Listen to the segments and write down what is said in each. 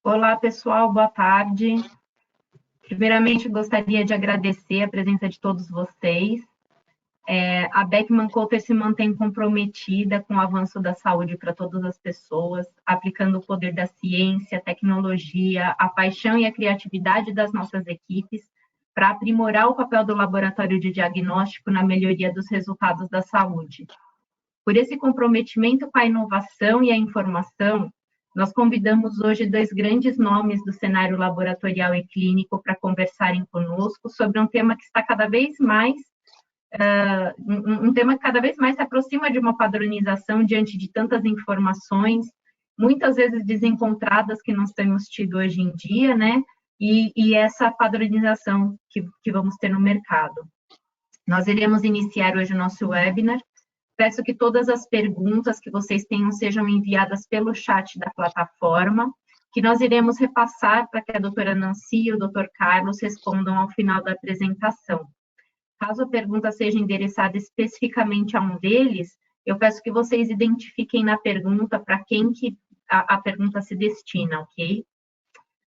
Olá, pessoal, boa tarde. Primeiramente, gostaria de agradecer a presença de todos vocês. A Beckman Coulter se mantém comprometida com o avanço da saúde para todas as pessoas, aplicando o poder da ciência, tecnologia, a paixão e a criatividade das nossas equipes para aprimorar o papel do laboratório de diagnóstico na melhoria dos resultados da saúde. Por esse comprometimento com a inovação e a informação, nós convidamos hoje dois grandes nomes do cenário laboratorial e clínico para conversarem conosco sobre um tema que está cada vez mais se aproxima de uma padronização diante de tantas informações, muitas vezes desencontradas que nós temos tido hoje em dia, né? E essa padronização que vamos ter no mercado. Nós iremos iniciar hoje o nosso webinar. Peço que todas as perguntas que vocês tenham sejam enviadas pelo chat da plataforma, que nós iremos repassar para que a doutora Nancy e o doutor Carlos respondam ao final da apresentação. Caso a pergunta seja endereçada especificamente a um deles, eu peço que vocês identifiquem na pergunta para quem que a pergunta se destina, ok?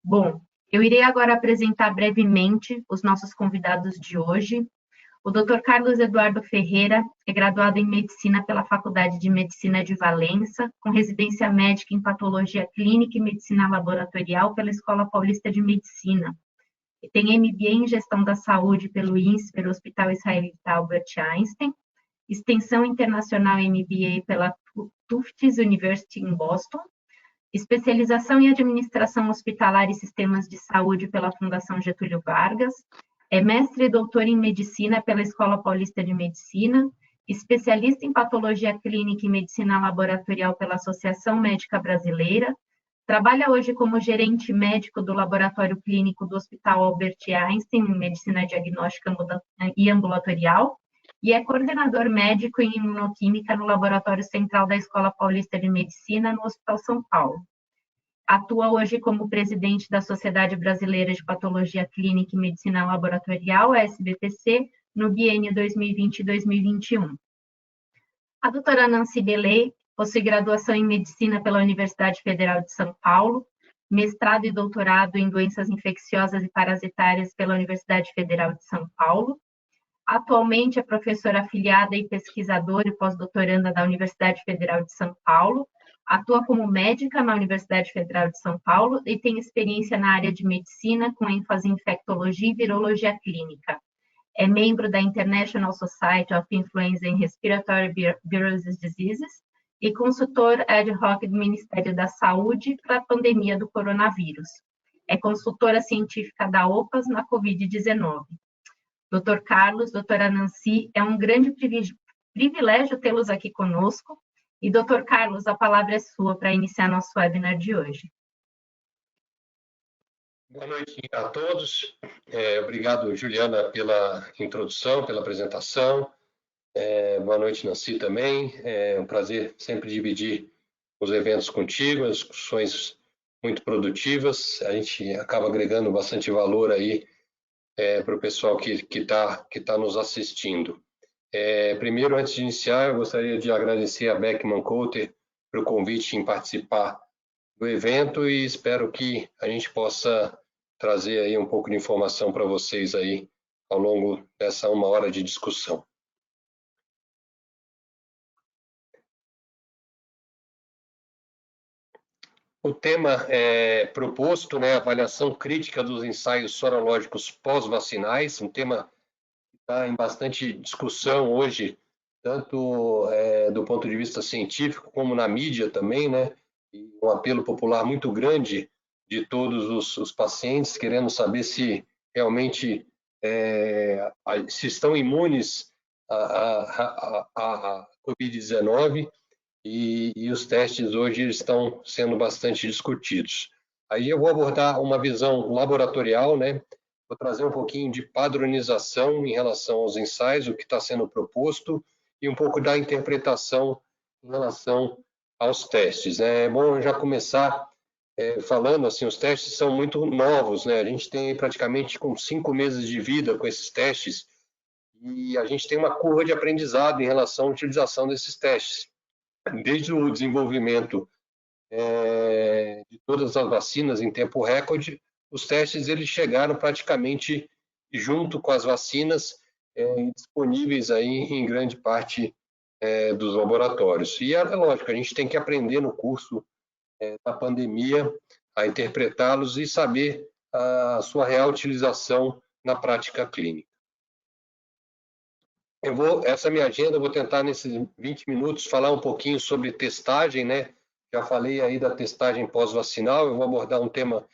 Bom, eu irei agora apresentar brevemente os nossos convidados de hoje. O Dr. Carlos Eduardo Ferreira é graduado em Medicina pela Faculdade de Medicina de Valença, com residência médica em Patologia Clínica e Medicina Laboratorial pela Escola Paulista de Medicina. Tem MBA em Gestão da Saúde pelo INSPER, Hospital Israelita Albert Einstein, Extensão Internacional MBA pela Tufts University em Boston, especialização em Administração Hospitalar e Sistemas de Saúde pela Fundação Getúlio Vargas, é mestre e doutor em Medicina pela Escola Paulista de Medicina, especialista em Patologia Clínica e Medicina Laboratorial pela Associação Médica Brasileira, trabalha hoje como gerente médico do Laboratório Clínico do Hospital Albert Einstein em Medicina Diagnóstica e Ambulatorial, e é coordenador médico em Imunoquímica no Laboratório Central da Escola Paulista de Medicina no Hospital São Paulo. Atua hoje como presidente da Sociedade Brasileira de Patologia Clínica e Medicina Laboratorial, a SBPC, no biênio 2020-2021. A doutora Nancy Belay possui graduação em Medicina pela Universidade Federal de São Paulo, mestrado e doutorado em Doenças Infecciosas e Parasitárias pela Universidade Federal de São Paulo. Atualmente é professora afiliada e pesquisadora e pós-doutoranda da Universidade Federal de São Paulo, atua como médica na Universidade Federal de São Paulo e tem experiência na área de medicina, com ênfase em infectologia e virologia clínica. É membro da International Society of Influenza and Respiratory Virus Diseases e consultor ad hoc do Ministério da Saúde para a pandemia do coronavírus. É consultora científica da OPAS na Covid-19. Dr. Carlos, doutora Nancy, é um grande privilégio tê-los aqui conosco. E, doutor Carlos, a palavra é sua para iniciar nosso webinar de hoje. Boa noite a todos. Obrigado, Juliana, pela introdução, pela apresentação. Boa noite, Nancy, também. É um prazer sempre dividir os eventos contigo, as discussões muito produtivas. A gente acaba agregando bastante valor aí para o pessoal que tá nos assistindo. Primeiro, antes de iniciar, eu gostaria de agradecer a Beckman Coulter pelo convite em participar do evento e espero que a gente possa trazer aí um pouco de informação para vocês aí ao longo dessa 1 hora de discussão. O tema proposto, né, avaliação crítica dos ensaios sorológicos pós-vacinais, um tema que está em bastante discussão hoje, tanto do ponto de vista científico como na mídia também, né, e um apelo popular muito grande de todos os pacientes querendo saber se realmente se estão imunes à Covid-19 e os testes hoje estão sendo bastante discutidos. Aí eu vou abordar uma visão laboratorial, né? Vou trazer um pouquinho de padronização em relação aos ensaios, o que está sendo proposto, e um pouco da interpretação em relação aos testes. É bom já começar falando assim, os testes são muito novos, né? A gente tem praticamente com 5 meses de vida com esses testes e a gente tem uma curva de aprendizado em relação à utilização desses testes. Desde o desenvolvimento de todas as vacinas em tempo recorde, os testes eles chegaram praticamente junto com as vacinas disponíveis aí em grande parte dos laboratórios. E é lógico, a gente tem que aprender no curso da pandemia a interpretá-los e saber a sua real utilização na prática clínica. Essa é a minha agenda, eu vou tentar nesses 20 minutos falar um pouquinho sobre testagem, né? Já falei aí da testagem pós-vacinal, eu vou abordar um tema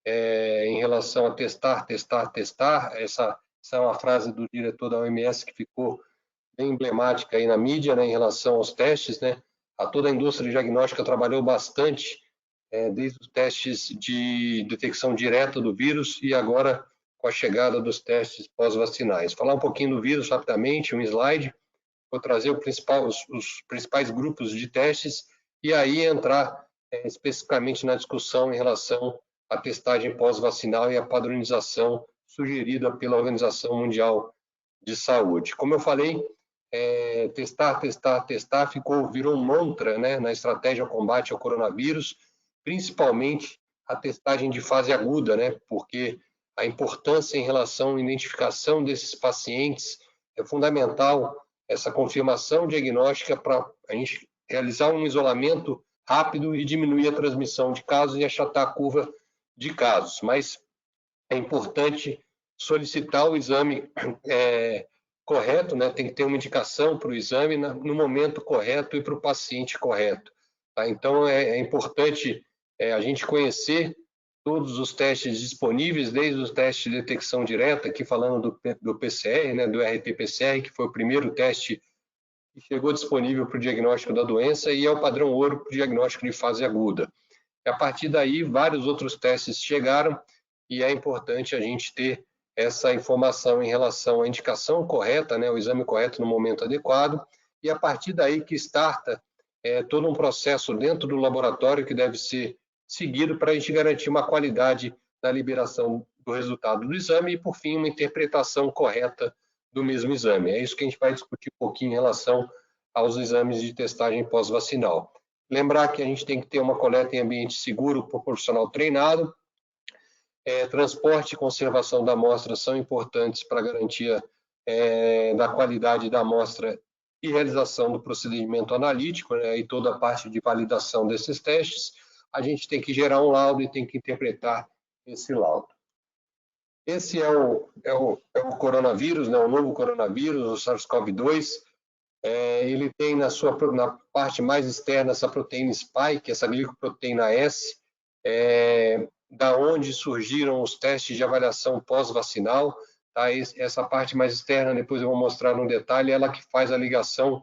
em relação a testar. Essa é uma frase do diretor da OMS que ficou bem emblemática aí na mídia, né, em relação aos testes, né? Toda a indústria diagnóstica trabalhou bastante, desde os testes de detecção direta do vírus e agora com a chegada dos testes pós-vacinais. Falar um pouquinho do vírus rapidamente, um slide, vou trazer os principais grupos de testes e aí entrar especificamente na discussão em relação à testagem pós-vacinal e à padronização sugerida pela Organização Mundial de Saúde. Como eu falei, testar virou um mantra, né, na estratégia de combate ao coronavírus, principalmente a testagem de fase aguda, né, porque a importância em relação à identificação desses pacientes é fundamental, essa confirmação diagnóstica para a gente realizar um isolamento rápido e diminuir a transmissão de casos e achatar a curva de casos. Mas é importante solicitar o exame correto, né? Tem que ter uma indicação para o exame no momento correto e para o paciente correto. Tá? Então, é importante a gente conhecer todos os testes disponíveis, desde os testes de detecção direta, aqui falando do PCR, né, do RT-PCR, que foi o primeiro teste que chegou disponível para o diagnóstico da doença e é o padrão ouro para o diagnóstico de fase aguda. E a partir daí, vários outros testes chegaram e é importante a gente ter essa informação em relação à indicação correta, né, o exame correto no momento adequado, e a partir daí que starta todo um processo dentro do laboratório que deve ser seguido para a gente garantir uma qualidade na liberação do resultado do exame e, por fim, uma interpretação correta do mesmo exame. É isso que a gente vai discutir um pouquinho em relação aos exames de testagem pós-vacinal. Lembrar que a gente tem que ter uma coleta em ambiente seguro por profissional treinado. Transporte e conservação da amostra são importantes para a garantia da qualidade da amostra e realização do procedimento analítico, né, e toda a parte de validação desses testes. A gente tem que gerar um laudo e tem que interpretar esse laudo. Esse é o coronavírus, né, o novo coronavírus, o SARS-CoV-2. Ele tem na parte mais externa essa proteína spike, essa glicoproteína S, da onde surgiram os testes de avaliação pós-vacinal. Tá? Essa parte mais externa, depois eu vou mostrar no detalhe, ela que faz a ligação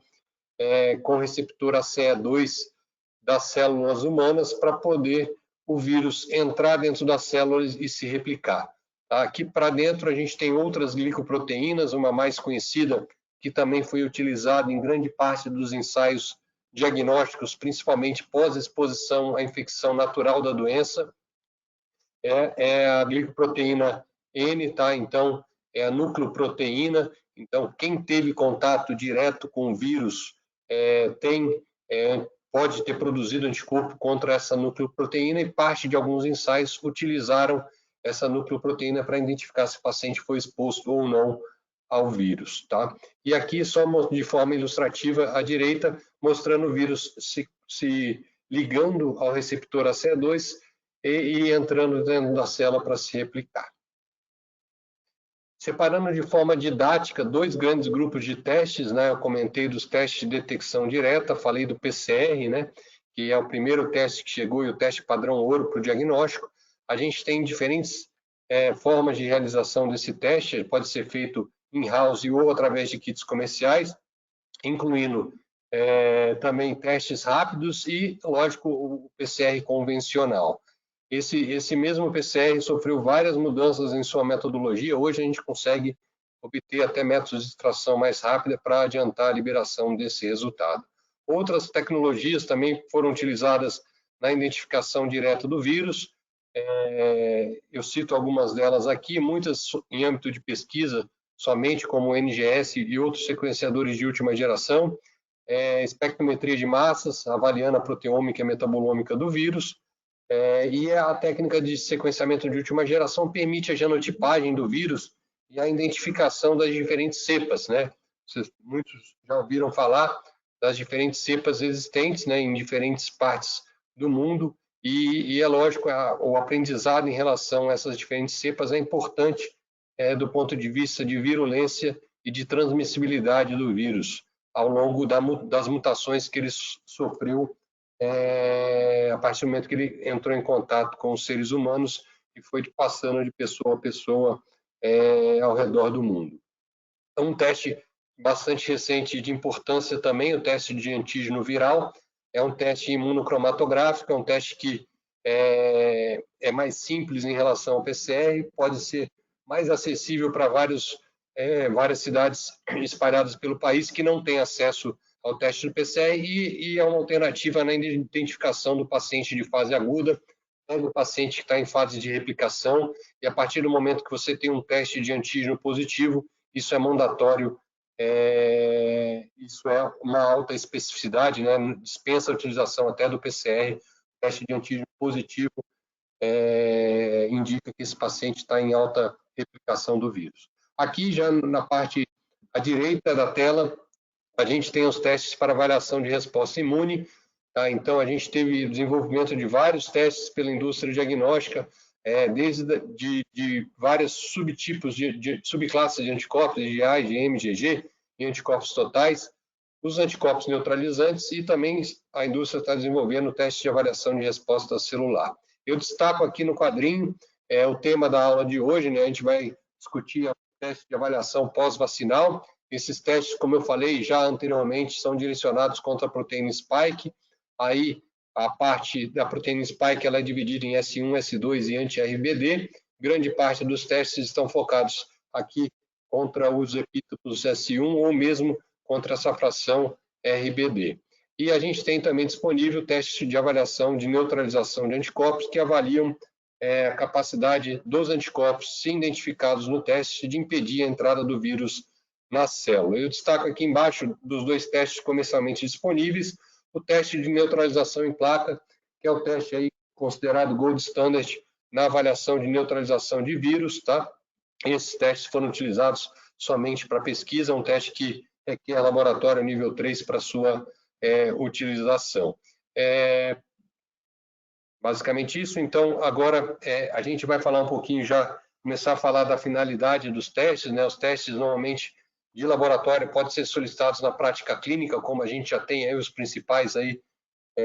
com o receptor ACE2 das células humanas para poder o vírus entrar dentro das células e se replicar. Tá? Aqui para dentro a gente tem outras glicoproteínas, uma mais conhecida que também foi utilizada em grande parte dos ensaios diagnósticos, principalmente pós-exposição à infecção natural da doença, é a glicoproteína N, tá? Então, é a nucleoproteína. Então, quem teve contato direto com o vírus pode ter produzido anticorpo contra essa nucleoproteína e parte de alguns ensaios utilizaram essa nucleoproteína para identificar se o paciente foi exposto ou não ao vírus, tá? E aqui, só de forma ilustrativa, à direita, mostrando o vírus se ligando ao receptor ACE2 e entrando dentro da célula para se replicar. Separando de forma didática dois grandes grupos de testes, né? Eu comentei dos testes de detecção direta, falei do PCR, né? Que é o primeiro teste que chegou e o teste padrão ouro para o diagnóstico. A gente tem diferentes formas de realização desse teste, ele pode ser feito in-house ou através de kits comerciais, incluindo também testes rápidos e, lógico, o PCR convencional. Esse mesmo PCR sofreu várias mudanças em sua metodologia. Hoje a gente consegue obter até métodos de extração mais rápida para adiantar a liberação desse resultado. Outras tecnologias também foram utilizadas na identificação direta do vírus. Eu cito algumas delas aqui, muitas em âmbito de pesquisa, somente como o NGS e outros sequenciadores de última geração. espectrometria de massas, avaliando a proteômica e a metabolômica do vírus, e a técnica de sequenciamento de última geração permite a genotipagem do vírus e a identificação das diferentes cepas, né? Muitos já ouviram falar das diferentes cepas existentes, né, em diferentes partes do mundo, e é lógico, o aprendizado em relação a essas diferentes cepas é importante do ponto de vista de virulência e de transmissibilidade do vírus ao longo das mutações que ele sofreu a partir do momento que ele entrou em contato com os seres humanos e foi passando de pessoa a pessoa ao redor do mundo. Então, um teste bastante recente de importância também, o teste de antígeno viral, é um teste imunocromatográfico, é um teste que é mais simples em relação ao PCR, pode ser mais acessível para várias cidades espalhadas pelo país que não têm acesso ao teste do PCR e é uma alternativa na identificação do paciente de fase aguda, do paciente que está em fase de replicação, e a partir do momento que você tem um teste de antígeno positivo, isso é mandatório, isso é uma alta especificidade, né? Dispensa a utilização até do PCR, teste de antígeno positivo indica que esse paciente está em alta replicação do vírus. Aqui, já na parte à direita da tela, a gente tem os testes para avaliação de resposta imune, tá? Então, a gente teve desenvolvimento de vários testes pela indústria diagnóstica, desde de vários subtipos, de subclasses de anticorpos, IgA, IgM, IgG, e anticorpos totais, os anticorpos neutralizantes, e também a indústria está desenvolvendo o teste de avaliação de resposta celular. Eu destaco aqui no quadrinho o tema da aula de hoje, né? A gente vai discutir o teste de avaliação pós-vacinal. Esses testes, como eu falei já anteriormente, são direcionados contra a proteína spike. Aí, a parte da proteína spike ela é dividida em S1, S2 e anti-RBD. Grande parte dos testes estão focados aqui contra os epítopos S1 ou mesmo contra essa fração RBD. E a gente tem também disponível o teste de avaliação de neutralização de anticorpos que avaliam a capacidade dos anticorpos, se identificados no teste, de impedir a entrada do vírus na célula. Eu destaco aqui embaixo dos dois testes comercialmente disponíveis, o teste de neutralização em placa, que é o teste aí considerado gold standard na avaliação de neutralização de vírus, tá? Esses testes foram utilizados somente para pesquisa, um teste que requer laboratório nível 3 para sua utilização. Basicamente isso. Então, agora a gente vai falar um pouquinho já, começar a falar da finalidade dos testes, né? Os testes normalmente de laboratório podem ser solicitados na prática clínica, como a gente já tem aí os principais aí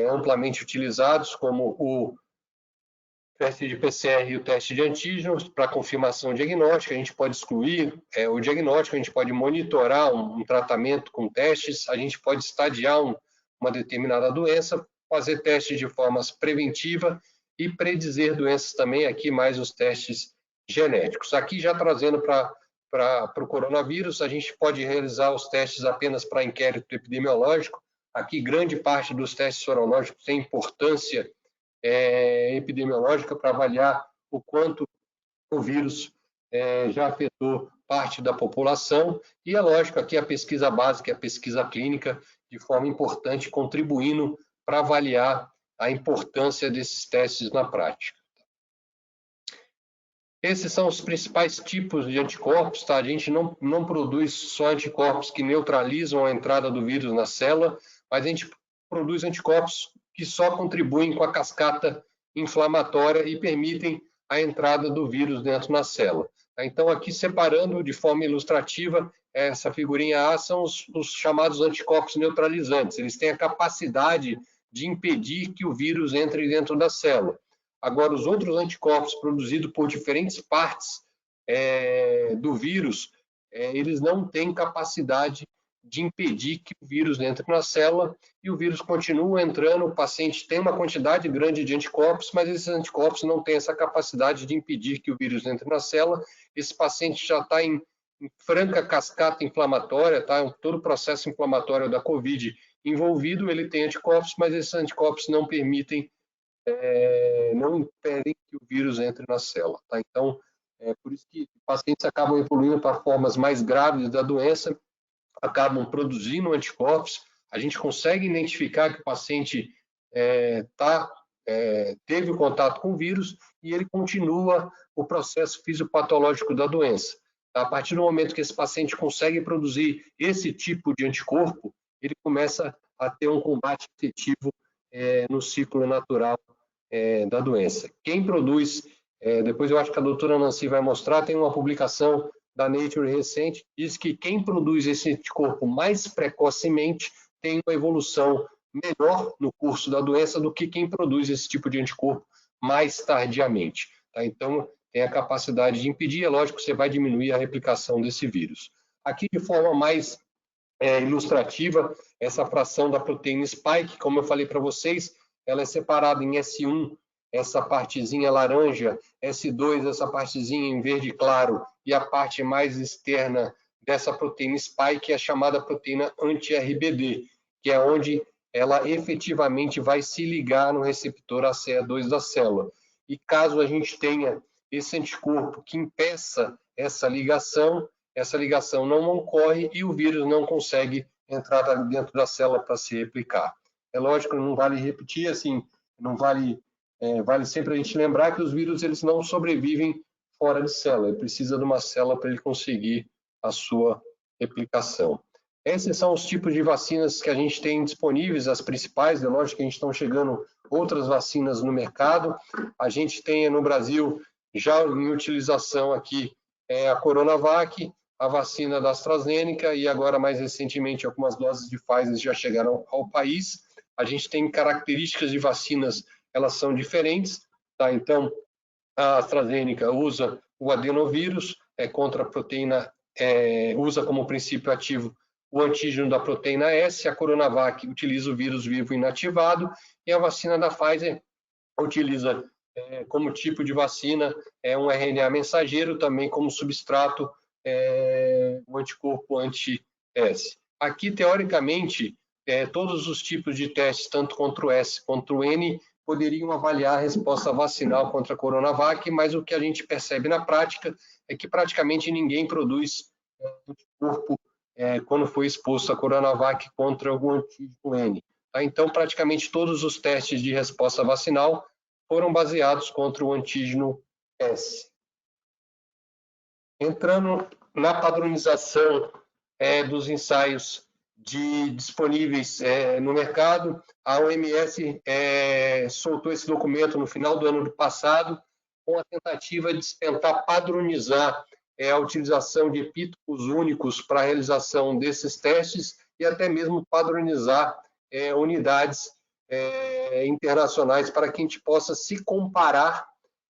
amplamente utilizados, como o teste de PCR e o teste de antígenos para confirmação diagnóstica. A gente pode excluir o diagnóstico, a gente pode monitorar um tratamento com testes, a gente pode estadiar uma determinada doença, fazer testes de forma preventiva e predizer doenças também, aqui mais os testes genéticos. Aqui já trazendo para o coronavírus, a gente pode realizar os testes apenas para inquérito epidemiológico. Aqui grande parte dos testes sorológicos tem importância epidemiológica para avaliar o quanto o vírus já afetou parte da população, e é lógico aqui a pesquisa básica, a pesquisa clínica, de forma importante, contribuindo para avaliar a importância desses testes na prática. Esses são os principais tipos de anticorpos, tá? A gente não produz só anticorpos que neutralizam a entrada do vírus na célula, mas a gente produz anticorpos que só contribuem com a cascata inflamatória e permitem a entrada do vírus dentro da célula. Então, aqui separando de forma ilustrativa, essa figurinha A são os chamados anticorpos neutralizantes. Eles têm a capacidade de impedir que o vírus entre dentro da célula. Agora, os outros anticorpos produzidos por diferentes partes do vírus, eles não têm capacidade de impedir que o vírus entre na célula, e o vírus continua entrando, o paciente tem uma quantidade grande de anticorpos, mas esses anticorpos não têm essa capacidade de impedir que o vírus entre na célula. Esse paciente já está em franca cascata inflamatória, tá? Todo o processo inflamatório da COVID envolvido, ele tem anticorpos, mas esses anticorpos não permitem, não impedem que o vírus entre na célula, tá? Então, por isso que pacientes acabam evoluindo para formas mais graves da doença, acabam produzindo anticorpos, a gente consegue identificar que o paciente teve o contato com o vírus e ele continua o processo fisiopatológico da doença. A partir do momento que esse paciente consegue produzir esse tipo de anticorpo, ele começa a ter um combate efetivo no ciclo natural da doença. Quem produz, depois eu acho que a doutora Nancy vai mostrar, tem uma publicação da Nature recente, diz que quem produz esse anticorpo mais precocemente tem uma evolução melhor no curso da doença do que quem produz esse tipo de anticorpo mais tardiamente. Tá? Então, tem a capacidade de impedir, é lógico que você vai diminuir a replicação desse vírus. Aqui, de forma mais ilustrativa, essa fração da proteína spike, como eu falei para vocês, ela é separada em S1, essa partezinha laranja, S2, essa partezinha em verde claro, e a parte mais externa dessa proteína spike é a chamada proteína anti-RBD, que é onde ela efetivamente vai se ligar no receptor ACE2 da célula. E caso a gente tenha esse anticorpo que impeça essa ligação não ocorre e o vírus não consegue entrar dentro da célula para se replicar. É lógico, não vale repetir, assim, não vale, vale sempre a gente lembrar que os vírus eles não sobrevivem fora de célula, ele precisa de uma célula para ele conseguir a sua replicação. Esses são os tipos de vacinas que a gente tem disponíveis, as principais, é lógico que a gente estão chegando outras vacinas no mercado. A gente tem no Brasil, já em utilização aqui, a Coronavac, a vacina da AstraZeneca e agora, mais recentemente, algumas doses de Pfizer já chegaram ao país. A gente tem características de vacinas, elas são diferentes, tá? Então, a AstraZeneca usa o adenovírus, contra a proteína, usa como princípio ativo o antígeno da proteína S, a Coronavac utiliza o vírus vivo inativado e a vacina da Pfizer utiliza como tipo de vacina um RNA mensageiro, também como substrato o anticorpo anti-S. Aqui, teoricamente, todos os tipos de testes, tanto contra o S quanto o N, poderiam avaliar a resposta vacinal contra a Coronavac, mas o que a gente percebe na prática é que praticamente ninguém produz anticorpo quando foi exposto a Coronavac contra o antígeno N. Tá? Então, praticamente todos os testes de resposta vacinal foram baseados contra o antígeno S. Entrando na padronização dos ensaios disponíveis no mercado, a OMS soltou esse documento no final do ano passado com a tentativa de tentar padronizar a utilização de epítopos únicos para a realização desses testes e até mesmo padronizar unidades internacionais para que a gente possa se comparar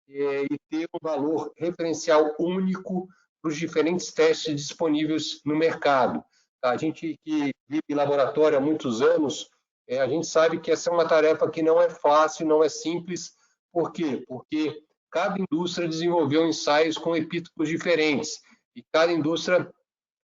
e ter um valor referencial único para os diferentes testes disponíveis no mercado. A gente que vive em laboratório há muitos anos, a gente sabe que essa é uma tarefa que não é fácil, não é simples. Por quê? Porque cada indústria desenvolveu ensaios com epítopos diferentes e cada indústria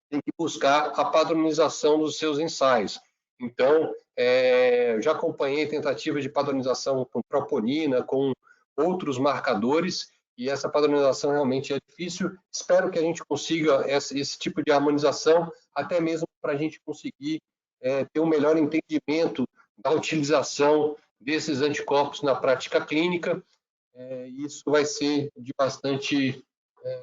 tem que buscar a padronização dos seus ensaios. Então, eu já acompanhei tentativas de padronização com troponina, com outros marcadores, e essa padronização realmente é difícil. Espero que a gente consiga esse tipo de harmonização, até mesmo para a gente conseguir ter um melhor entendimento da utilização desses anticorpos na prática clínica. Isso vai ser de bastante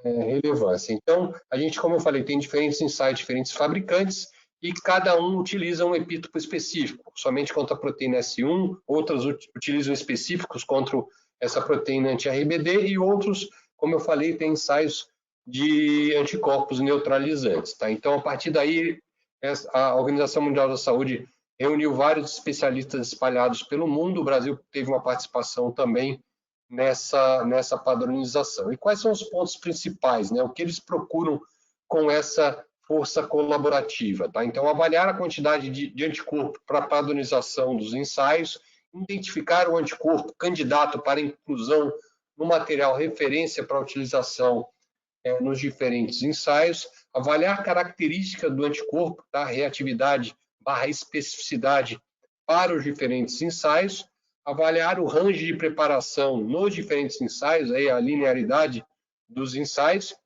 relevância. Então, a gente, como eu falei, tem diferentes ensaios, diferentes fabricantes, e cada um utiliza um epítopo específico, somente contra a proteína S1, outras utilizam específicos contra essa proteína anti-RBD, e outros, como eu falei, tem ensaios de anticorpos neutralizantes. Tá? Então, a partir daí, a Organização Mundial da Saúde reuniu vários especialistas espalhados pelo mundo, o Brasil teve uma participação também nessa padronização. E quais são os pontos principais, né? O que eles procuram com essa força colaborativa? Tá? Então, avaliar a quantidade de anticorpo para a padronização dos ensaios, identificar o anticorpo candidato para inclusão no material referência para utilização nos diferentes ensaios, avaliar a característica do anticorpo, tá? Reatividade / especificidade para os diferentes ensaios, avaliar o range de preparação nos diferentes ensaios, aí a linearidade dos ensaios,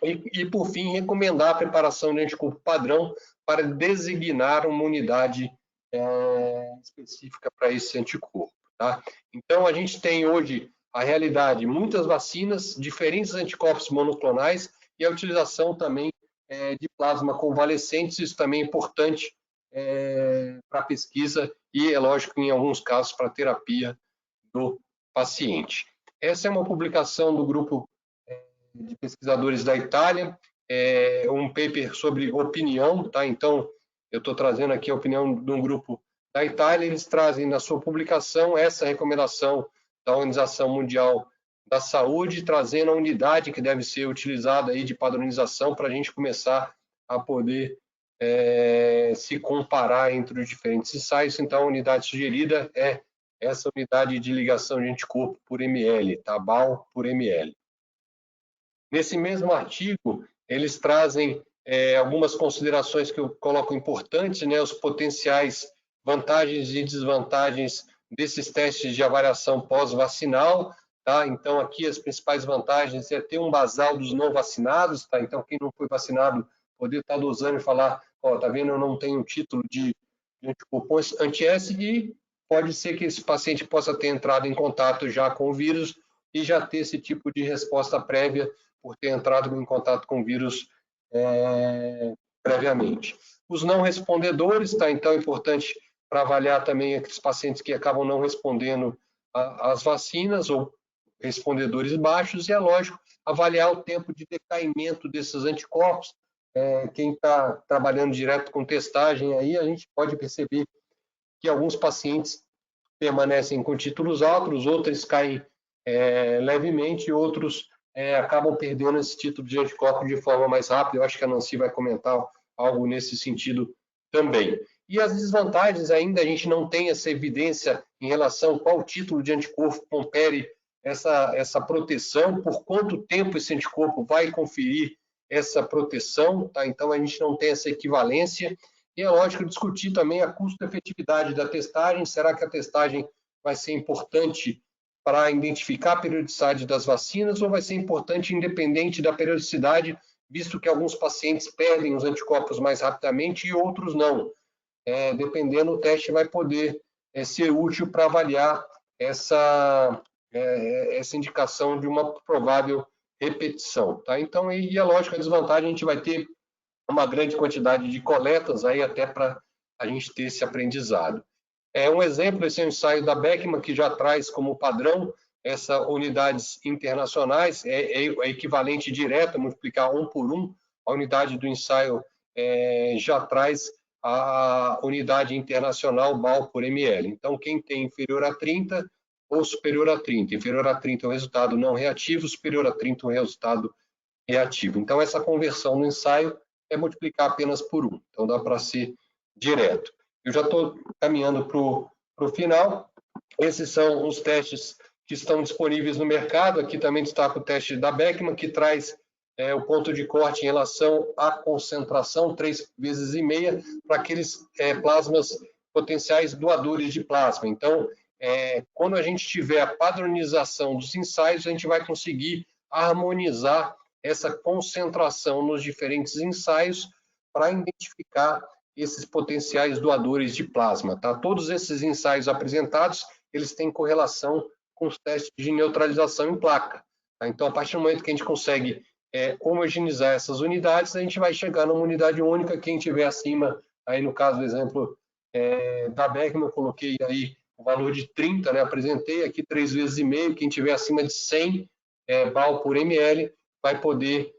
e por fim, recomendar a preparação de anticorpo padrão para designar uma unidade específica para esse anticorpo. Tá? Então, a gente tem hoje a realidade, muitas vacinas, diferentes anticorpos monoclonais e a utilização também de plasma convalescentes, isso também é importante para pesquisa e, é lógico, em alguns casos, para terapia do paciente. Essa é uma publicação do grupo de pesquisadores da Itália, um paper sobre opinião, tá? Então, eu estou trazendo aqui a opinião de um grupo da Itália, eles trazem na sua publicação essa recomendação da Organização Mundial da Saúde, trazendo a unidade que deve ser utilizada aí de padronização para a gente começar a poder se comparar entre os diferentes ensaios. Então, a unidade sugerida é essa unidade de ligação de anticorpo por ml, tá? BAL por ml. Nesse mesmo artigo, eles trazem algumas considerações que eu coloco importantes, né? Os potenciais vantagens e desvantagens desses testes de avaliação pós-vacinal, tá? Então, aqui as principais vantagens é ter um basal dos não vacinados, tá? Então, quem não foi vacinado poder estar dosando e falar, ó, tá vendo, eu não tenho título de anticorpo anti-S, e pode ser que esse paciente possa ter entrado em contato já com o vírus e já ter esse tipo de resposta prévia por ter entrado em contato com o vírus previamente. Os não respondedores, tá? Então é importante para avaliar também aqueles pacientes que acabam não respondendo às vacinas ou respondedores baixos, e é lógico, avaliar o tempo de decaimento desses anticorpos. Quem está trabalhando direto com testagem, aí a gente pode perceber que alguns pacientes permanecem com títulos altos, outros caem levemente, outros acabam perdendo esse título de anticorpo de forma mais rápida. Eu acho que a Nancy vai comentar algo nesse sentido também. E as desvantagens ainda, a gente não tem essa evidência em relação a qual título de anticorpo confere essa proteção, por quanto tempo esse anticorpo vai conferir essa proteção, tá? Então a gente não tem essa equivalência. E é lógico discutir também a custo-efetividade da testagem. Será que a testagem vai ser importante para identificar a periodicidade das vacinas, ou vai ser importante independente da periodicidade, visto que alguns pacientes perdem os anticorpos mais rapidamente e outros não? Dependendo, o teste vai poder ser útil para avaliar essa indicação de uma provável repetição. Tá? Então, e a lógica, a desvantagem, a gente vai ter uma grande quantidade de coletas aí até para a gente ter esse aprendizado. Um exemplo, esse é um ensaio da Beckman, que já traz como padrão essas unidades internacionais, é equivalente direto, multiplicar 1 por 1, a unidade do ensaio já traz a unidade internacional BAL por ml. Então, quem tem inferior a 30 ou superior a 30. Inferior a 30 é um resultado não reativo, superior a 30 é um resultado reativo. Então, essa conversão no ensaio é multiplicar apenas por 1. Então, dá para ser direto. Eu já estou caminhando para o final. Esses são os testes que estão disponíveis no mercado. Aqui também destaca o teste da Beckman, que traz o ponto de corte em relação à concentração, 3,5 vezes para aqueles plasmas potenciais doadores de plasma. Então, quando a gente tiver a padronização dos ensaios, a gente vai conseguir harmonizar essa concentração nos diferentes ensaios para identificar esses potenciais doadores de plasma. Tá? Todos esses ensaios apresentados, eles têm correlação com os testes de neutralização em placa. Tá? Então, a partir do momento que a gente consegue homogeneizar essas unidades, a gente vai chegar numa unidade única. Quem tiver acima, aí no caso do exemplo da Beckman, eu coloquei aí o valor de 30, né? Apresentei aqui 3,5 vezes, quem tiver acima de 100 BAL por ml, vai poder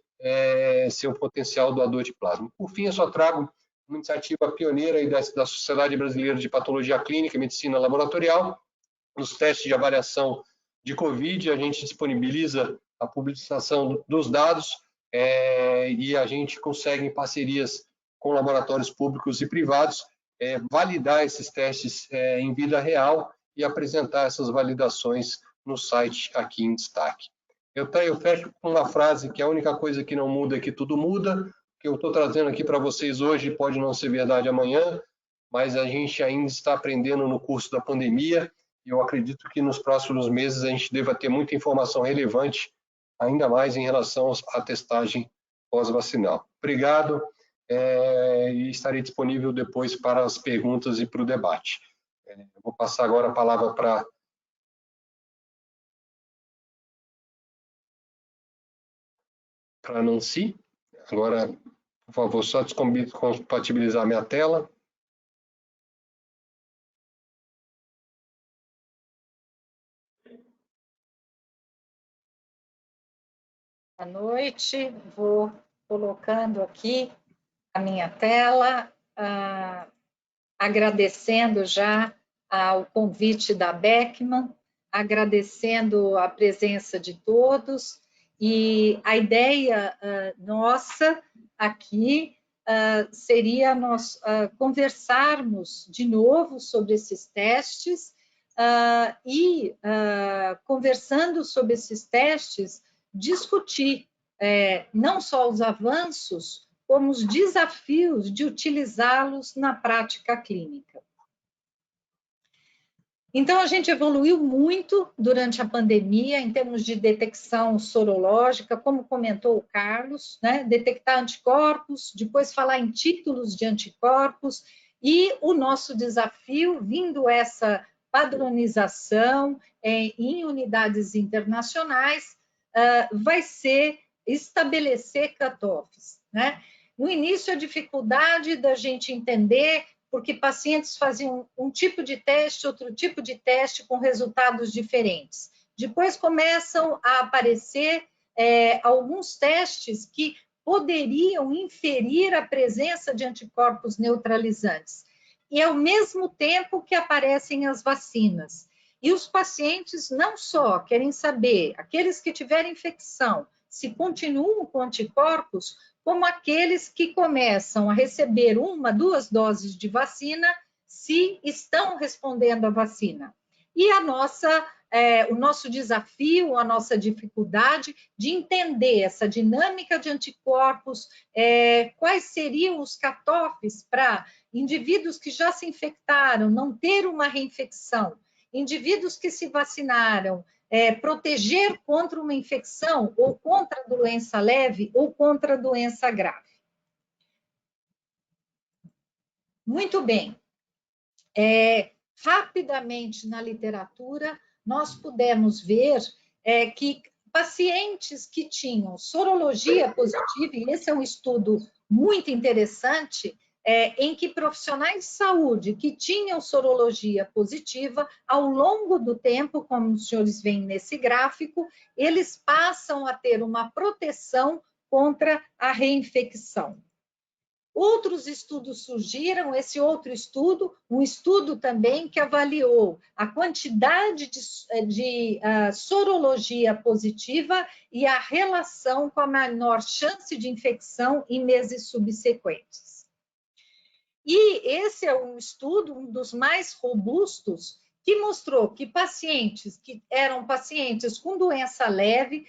ser um potencial doador de plasma. Por fim, eu só trago uma iniciativa pioneira aí da Sociedade Brasileira de Patologia Clínica e Medicina Laboratorial. Nos testes de avaliação de COVID, a gente disponibiliza a publicação dos dados e a gente consegue, em parcerias com laboratórios públicos e privados, validar esses testes em vida real e apresentar essas validações no site aqui em destaque. Eu fecho com uma frase que a única coisa que não muda é que tudo muda. O que eu estou trazendo aqui para vocês hoje pode não ser verdade amanhã, mas a gente ainda está aprendendo no curso da pandemia, e eu acredito que nos próximos meses a gente deva ter muita informação relevante, ainda mais em relação à testagem pós-vacinal. Obrigado, e estarei disponível depois para as perguntas e para o debate. Eu vou passar agora a palavra para a Nancy. Agora, por favor, só descompatibilizar minha tela. Boa noite, vou colocando aqui a minha tela, agradecendo já ao convite da Beckman, agradecendo a presença de todos, e a ideia nossa aqui seria nós conversarmos de novo sobre esses testes e, conversando sobre esses testes, discutir não só os avanços, como os desafios de utilizá-los na prática clínica. Então, a gente evoluiu muito durante a pandemia em termos de detecção sorológica, como comentou o Carlos, né? Detectar anticorpos, depois falar em títulos de anticorpos, e o nosso desafio, vindo essa padronização em unidades internacionais, vai ser estabelecer cutoffs, né? No início, a dificuldade da gente entender, porque pacientes faziam um tipo de teste, outro tipo de teste com resultados diferentes. Depois começam a aparecer alguns testes que poderiam inferir a presença de anticorpos neutralizantes. E ao mesmo tempo que aparecem as vacinas. E os pacientes não só querem saber, aqueles que tiverem infecção, se continuam com anticorpos, como aqueles que começam a receber 1, 2 doses de vacina, se estão respondendo à vacina. E o nosso desafio, a nossa dificuldade de entender essa dinâmica de anticorpos, quais seriam os cutoffs para indivíduos que já se infectaram, não ter uma reinfecção, indivíduos que se vacinaram, proteger contra uma infecção, ou contra a doença leve, ou contra a doença grave. Muito bem. Rapidamente na literatura, nós pudemos ver que pacientes que tinham sorologia positiva, e esse é um estudo muito interessante, em que profissionais de saúde que tinham sorologia positiva, ao longo do tempo, como os senhores veem nesse gráfico, eles passam a ter uma proteção contra a reinfecção. Outros estudos surgiram, esse outro estudo, um estudo também que avaliou a quantidade de sorologia positiva e a relação com a menor chance de infecção em meses subsequentes. E esse é um estudo, um dos mais robustos, que mostrou que pacientes que eram pacientes com doença leve,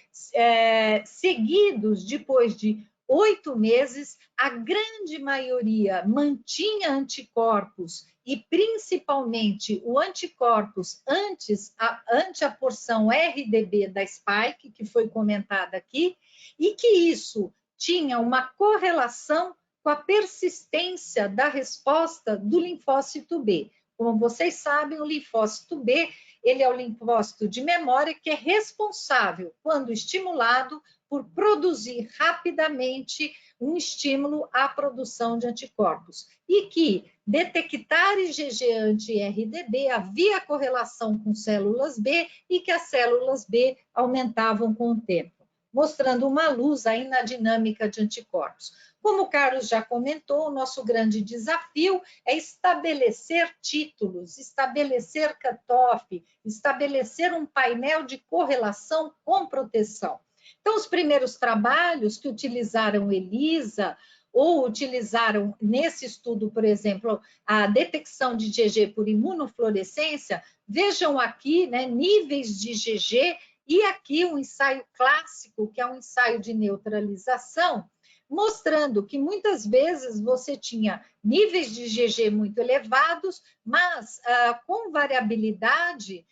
seguidos depois de 8 meses, a grande maioria mantinha anticorpos e, principalmente, o anticorpos ante a porção RDB da spike, que foi comentada aqui, e que isso tinha uma correlação com a persistência da resposta do linfócito B. Como vocês sabem, o linfócito B, ele é o linfócito de memória que é responsável, quando estimulado, por produzir rapidamente um estímulo à produção de anticorpos. E que detectar IgG anti-RDB havia correlação com células B e que as células B aumentavam com o tempo, mostrando uma luz aí na dinâmica de anticorpos. Como o Carlos já comentou, o nosso grande desafio é estabelecer títulos, estabelecer cutoff, estabelecer um painel de correlação com proteção. Então, os primeiros trabalhos que utilizaram ELISA ou utilizaram nesse estudo, por exemplo, a detecção de IgG por imunofluorescência, vejam aqui, né, níveis de IgG e aqui um ensaio clássico, que é um ensaio de neutralização, mostrando que muitas vezes você tinha níveis de IgG muito elevados, mas com variabilidade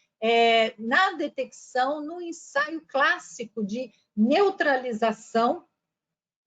na detecção no ensaio clássico de neutralização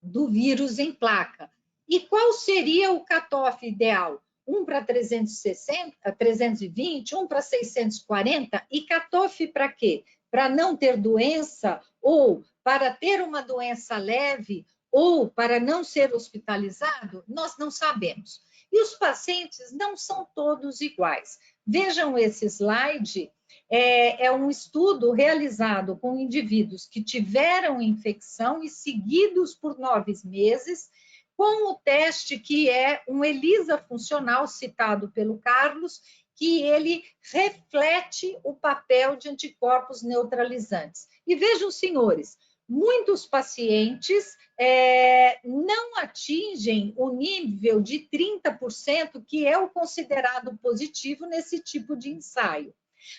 do vírus em placa. E qual seria o cutoff ideal? 1 para 360, 320, 1 para 640, e cutoff para quê? Para não ter doença, ou para ter uma doença leve, ou para não ser hospitalizado? Nós não sabemos. E os pacientes não são todos iguais. Vejam esse slide, é um estudo realizado com indivíduos que tiveram infecção e seguidos por 9 meses, com o teste que é um ELISA funcional, citado pelo Carlos, que ele reflete o papel de anticorpos neutralizantes. E vejam, senhores, muitos pacientes não atingem o nível de 30%, que é o considerado positivo nesse tipo de ensaio.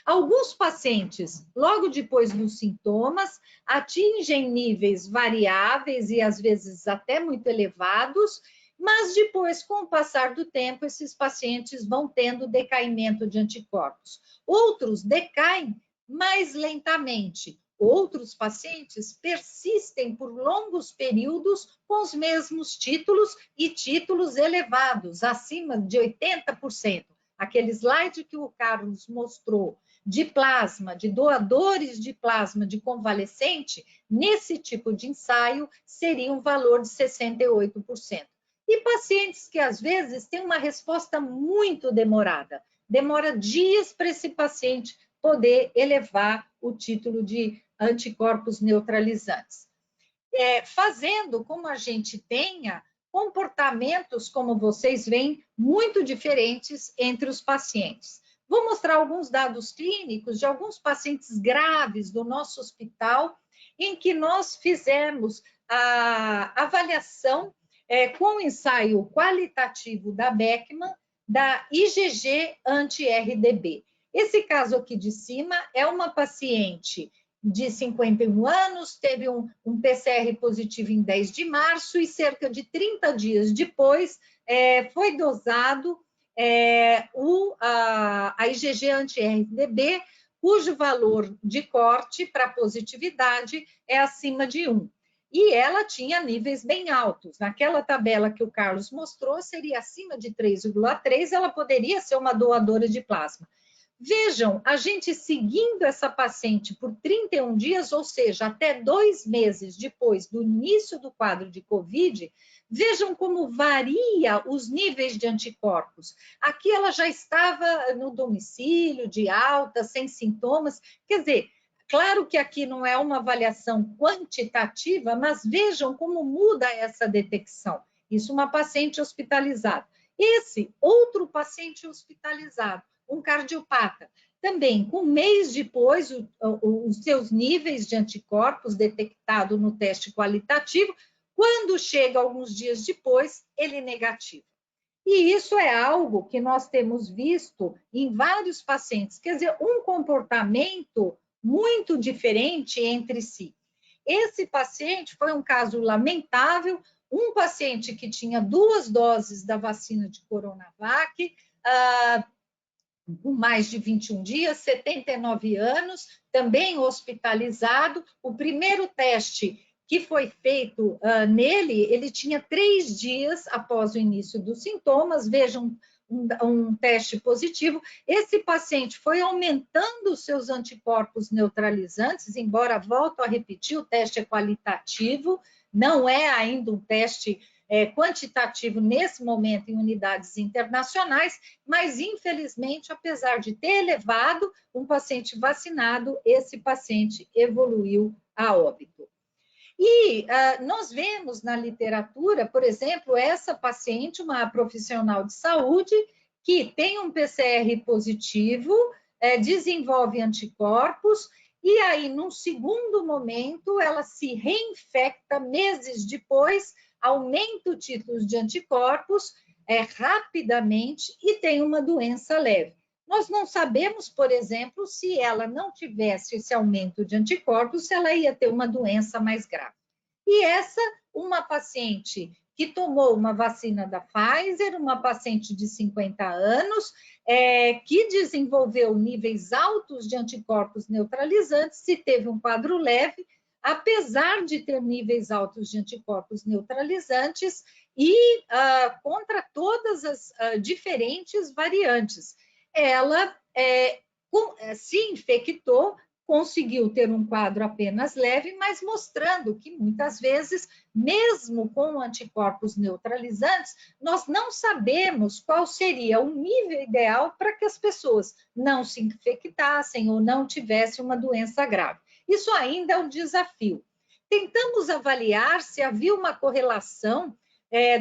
Alguns pacientes, logo depois dos sintomas, atingem níveis variáveis e às vezes até muito elevados, mas depois, com o passar do tempo, esses pacientes vão tendo decaimento de anticorpos. Outros decaem mais lentamente. Outros pacientes persistem por longos períodos com os mesmos títulos e títulos elevados, acima de 80%. Aquele slide que o Carlos mostrou de plasma, de doadores de plasma de convalescente, nesse tipo de ensaio, seria um valor de 68%. E pacientes que, às vezes, têm uma resposta muito demorada. Demora dias para esse paciente poder elevar o título de anticorpos neutralizantes. Fazendo como a gente tenha comportamentos, como vocês veem, muito diferentes entre os pacientes. Vou mostrar alguns dados clínicos de alguns pacientes graves do nosso hospital, em que nós fizemos a avaliação com o ensaio qualitativo da Beckman, da IgG anti-RDB. Esse caso aqui de cima é uma paciente de 51 anos, teve um PCR positivo em 10 de março e cerca de 30 dias depois foi dosado a IgG anti-RDB, cujo valor de corte para positividade é acima de 1. E ela tinha níveis bem altos. Naquela tabela que o Carlos mostrou, seria acima de 3,3, ela poderia ser uma doadora de plasma. Vejam, a gente seguindo essa paciente por 31 dias, ou seja, até 2 meses depois do início do quadro de COVID, vejam como varia os níveis de anticorpos. Aqui ela já estava no domicílio, de alta, sem sintomas. Quer dizer, claro que aqui não é uma avaliação quantitativa, mas vejam como muda essa detecção. Isso uma paciente hospitalizada. Esse outro paciente hospitalizado, um cardiopata, também com um mês depois, os seus níveis de anticorpos detectados no teste qualitativo, quando chega alguns dias depois, ele negativo. E isso é algo que nós temos visto em vários pacientes, quer dizer, um comportamento muito diferente entre si. Esse paciente foi um caso lamentável, um paciente que tinha 2 doses da vacina de Coronavac, com mais de 21 dias, 79 anos, também hospitalizado. O primeiro teste que foi feito nele, ele tinha 3 dias após o início dos sintomas, vejam, um teste positivo. Esse paciente foi aumentando os seus anticorpos neutralizantes, embora, volto a repetir, o teste é qualitativo, não é ainda um teste quantitativo nesse momento em unidades internacionais, mas infelizmente, apesar de ter elevado um paciente vacinado, esse paciente evoluiu a óbito. E nós vemos na literatura, por exemplo, essa paciente, uma profissional de saúde, que tem um PCR positivo, desenvolve anticorpos, e aí, num segundo momento, ela se reinfecta meses depois, aumenta o título de anticorpos rapidamente e tem uma doença leve. Nós não sabemos, por exemplo, se ela não tivesse esse aumento de anticorpos, se ela ia ter uma doença mais grave. E essa, uma paciente que tomou uma vacina da Pfizer, uma paciente de 50 anos, que desenvolveu níveis altos de anticorpos neutralizantes e teve um quadro leve, apesar de ter níveis altos de anticorpos neutralizantes e contra todas as diferentes variantes. Ela se infectou, conseguiu ter um quadro apenas leve, mas mostrando que muitas vezes, mesmo com anticorpos neutralizantes, nós não sabemos qual seria o nível ideal para que as pessoas não se infectassem ou não tivessem uma doença grave. Isso ainda é um desafio. Tentamos avaliar se havia uma correlação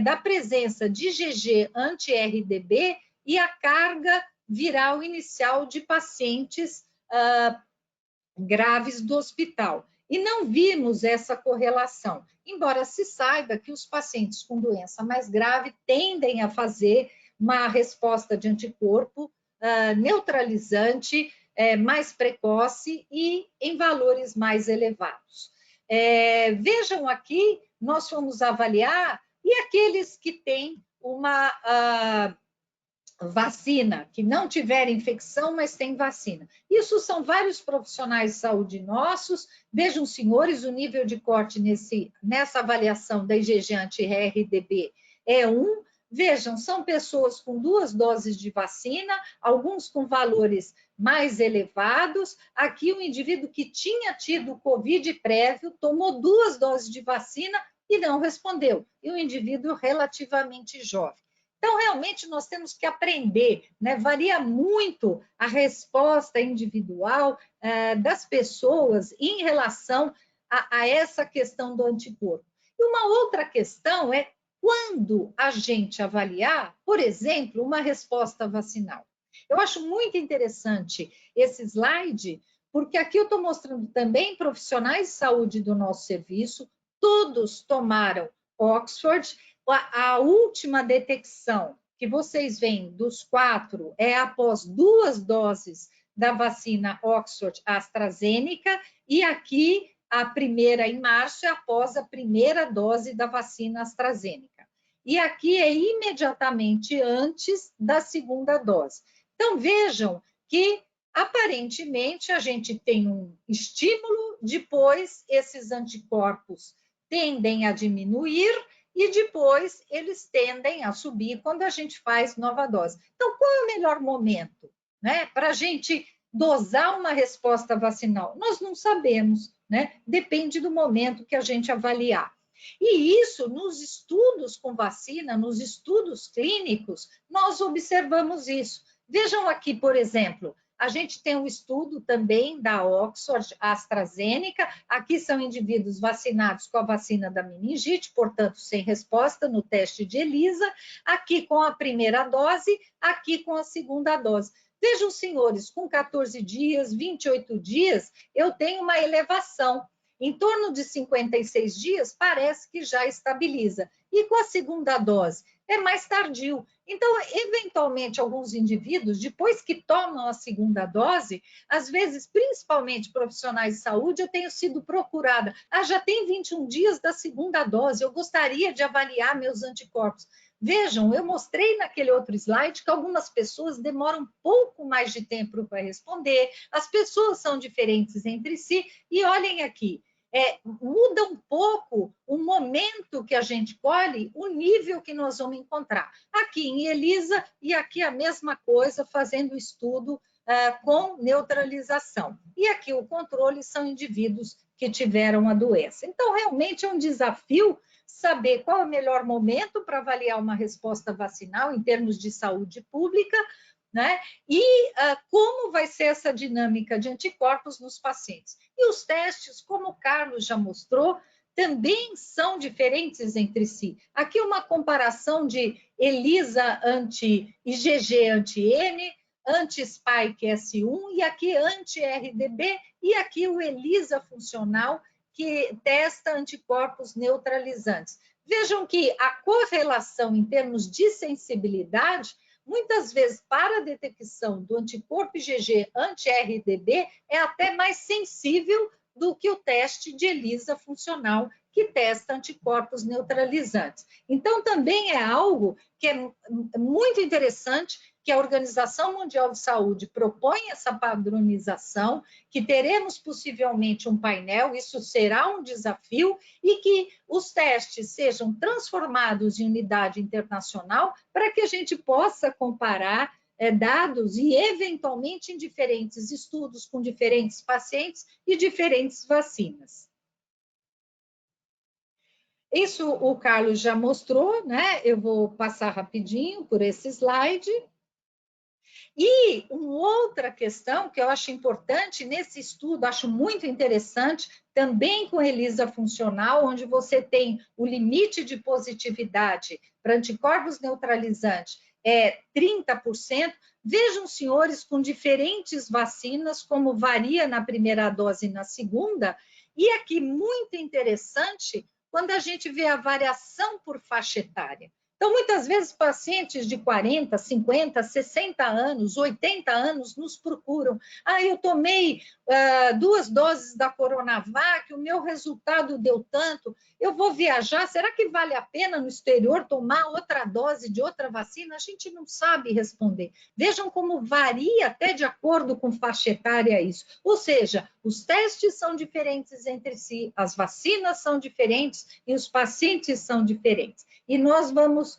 da presença de IgG anti-RDB e a carga viral inicial de pacientes graves do hospital. E não vimos essa correlação, embora se saiba que os pacientes com doença mais grave tendem a fazer uma resposta de anticorpo neutralizante mais precoce e em valores mais elevados. Vejam aqui, nós fomos avaliar, e aqueles que têm uma vacina, que não tiveram infecção, mas tem vacina. Isso são vários profissionais de saúde nossos. Vejam, senhores, o nível de corte nessa avaliação da IgG anti-RDB é 1. Vejam, são pessoas com 2 doses de vacina, alguns com valores mais elevados. Aqui, um indivíduo que tinha tido Covid prévio, tomou 2 doses de vacina e não respondeu. E um indivíduo relativamente jovem. Então, realmente, nós temos que aprender, né? Varia muito a resposta individual das pessoas em relação a essa questão do anticorpo. E uma outra questão é quando a gente avaliar, por exemplo, uma resposta vacinal. Eu acho muito interessante esse slide, porque aqui eu estou mostrando também profissionais de saúde do nosso serviço, todos tomaram Oxford. A última detecção que vocês veem dos 4 é após 2 doses da vacina Oxford AstraZeneca, e aqui a primeira em março é após a primeira dose da vacina AstraZeneca. E aqui é imediatamente antes da segunda dose. Então, vejam que, aparentemente, a gente tem um estímulo, depois esses anticorpos tendem a diminuir, e depois eles tendem a subir quando a gente faz nova dose. Então, qual é o melhor momento, né, para a gente dosar uma resposta vacinal? Nós não sabemos, né? Depende do momento que a gente avaliar. E isso, nos estudos com vacina, nos estudos clínicos, nós observamos isso. Vejam aqui, por exemplo, a gente tem um estudo também da Oxford AstraZeneca. Aqui são indivíduos vacinados com a vacina da meningite, portanto, sem resposta no teste de ELISA. Aqui com a primeira dose, aqui com a segunda dose. Vejam, senhores, com 14 dias, 28 dias, eu tenho uma elevação. Em torno de 56 dias, parece que já estabiliza. E com a segunda dose, é mais tardio. Então, eventualmente, alguns indivíduos, depois que tomam a segunda dose, às vezes, principalmente profissionais de saúde, eu tenho sido procurada. Já tem 21 dias da segunda dose, eu gostaria de avaliar meus anticorpos. Vejam, eu mostrei naquele outro slide que algumas pessoas demoram um pouco mais de tempo para responder, as pessoas são diferentes entre si, e olhem aqui, muda um pouco o momento que a gente colhe, o nível que nós vamos encontrar. Aqui em ELISA, e aqui a mesma coisa, fazendo estudo com neutralização. E aqui o controle são indivíduos que tiveram a doença. Então, realmente é um desafio saber qual é o melhor momento para avaliar uma resposta vacinal em termos de saúde pública, né? E como vai ser essa dinâmica de anticorpos nos pacientes. E os testes, como o Carlos já mostrou, também são diferentes entre si. Aqui uma comparação de ELISA anti-IgG anti-N, anti-Spike S1, e aqui anti-RDB, e aqui o ELISA funcional, que testa anticorpos neutralizantes. Vejam que a correlação em termos de sensibilidade, muitas vezes, para a detecção do anticorpo IgG anti-RDB, é até mais sensível do que o teste de ELISA funcional, que testa anticorpos neutralizantes. Então, também é algo que é muito interessante que a Organização Mundial de Saúde propõe essa padronização, que teremos possivelmente um painel, isso será um desafio, e que os testes sejam transformados em unidade internacional para que a gente possa comparar dados e, eventualmente, em diferentes estudos com diferentes pacientes e diferentes vacinas. Isso o Carlos já mostrou, né? Eu vou passar rapidinho por esse slide. E uma outra questão que eu acho importante nesse estudo, acho muito interessante, também com ELISA funcional, onde você tem o limite de positividade para anticorpos neutralizantes 30%. Vejam, senhores, com diferentes vacinas, como varia na primeira dose e na segunda, e aqui muito interessante, quando a gente vê a variação por faixa etária. Então, muitas vezes, pacientes de 40, 50, 60 anos, 80 anos nos procuram. Eu tomei 2 doses da Coronavac, o meu resultado deu tanto, eu vou viajar, será que vale a pena no exterior tomar outra dose de outra vacina? A gente não sabe responder. Vejam como varia até de acordo com faixa etária isso. Ou seja, os testes são diferentes entre si, as vacinas são diferentes e os pacientes são diferentes. E nós vamos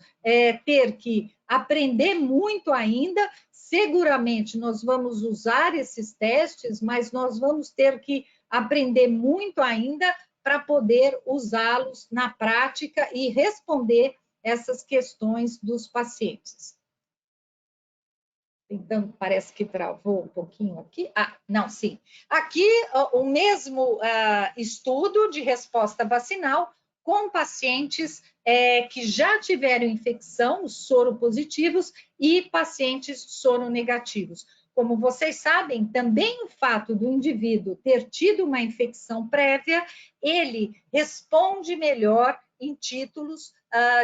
ter que aprender muito ainda. Seguramente nós vamos usar esses testes, mas nós vamos ter que aprender muito ainda para poder usá-los na prática e responder essas questões dos pacientes. Então, parece que travou um pouquinho aqui. Não, sim. Aqui, o mesmo estudo de resposta vacinal com pacientes que já tiveram infecção, os soropositivos, e pacientes soronegativos. Como vocês sabem, também o fato do indivíduo ter tido uma infecção prévia, ele responde melhor em títulos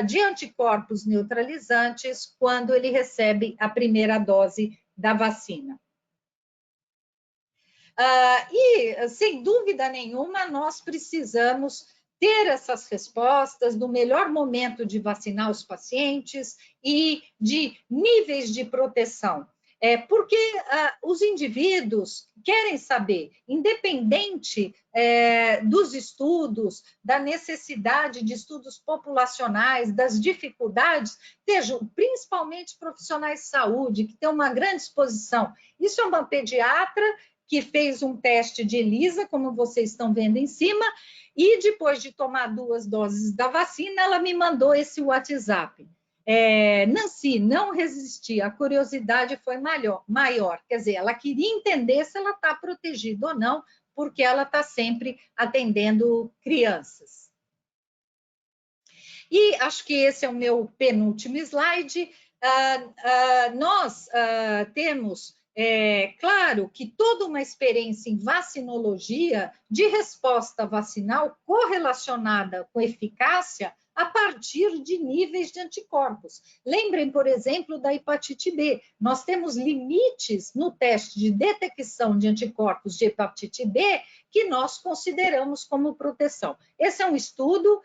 de anticorpos neutralizantes quando ele recebe a primeira dose da vacina. E, sem dúvida nenhuma, nós precisamos ter essas respostas do melhor momento de vacinar os pacientes e de níveis de proteção. Porque os indivíduos querem saber, independente dos estudos, da necessidade de estudos populacionais, das dificuldades, sejam principalmente profissionais de saúde, que têm uma grande exposição. Isso é uma pediatra que fez um teste de ELISA, como vocês estão vendo em cima, e depois de tomar 2 doses da vacina, ela me mandou esse WhatsApp. Nancy, não resisti, a curiosidade foi maior. Quer dizer, ela queria entender se ela está protegida ou não, porque ela está sempre atendendo crianças. E acho que esse é o meu penúltimo slide. Nós temos, claro, que toda uma experiência em vacinologia de resposta vacinal correlacionada com eficácia a partir de níveis de anticorpos. Lembrem, por exemplo, da hepatite B. Nós temos limites no teste de detecção de anticorpos de hepatite B que nós consideramos como proteção. Esse é um estudo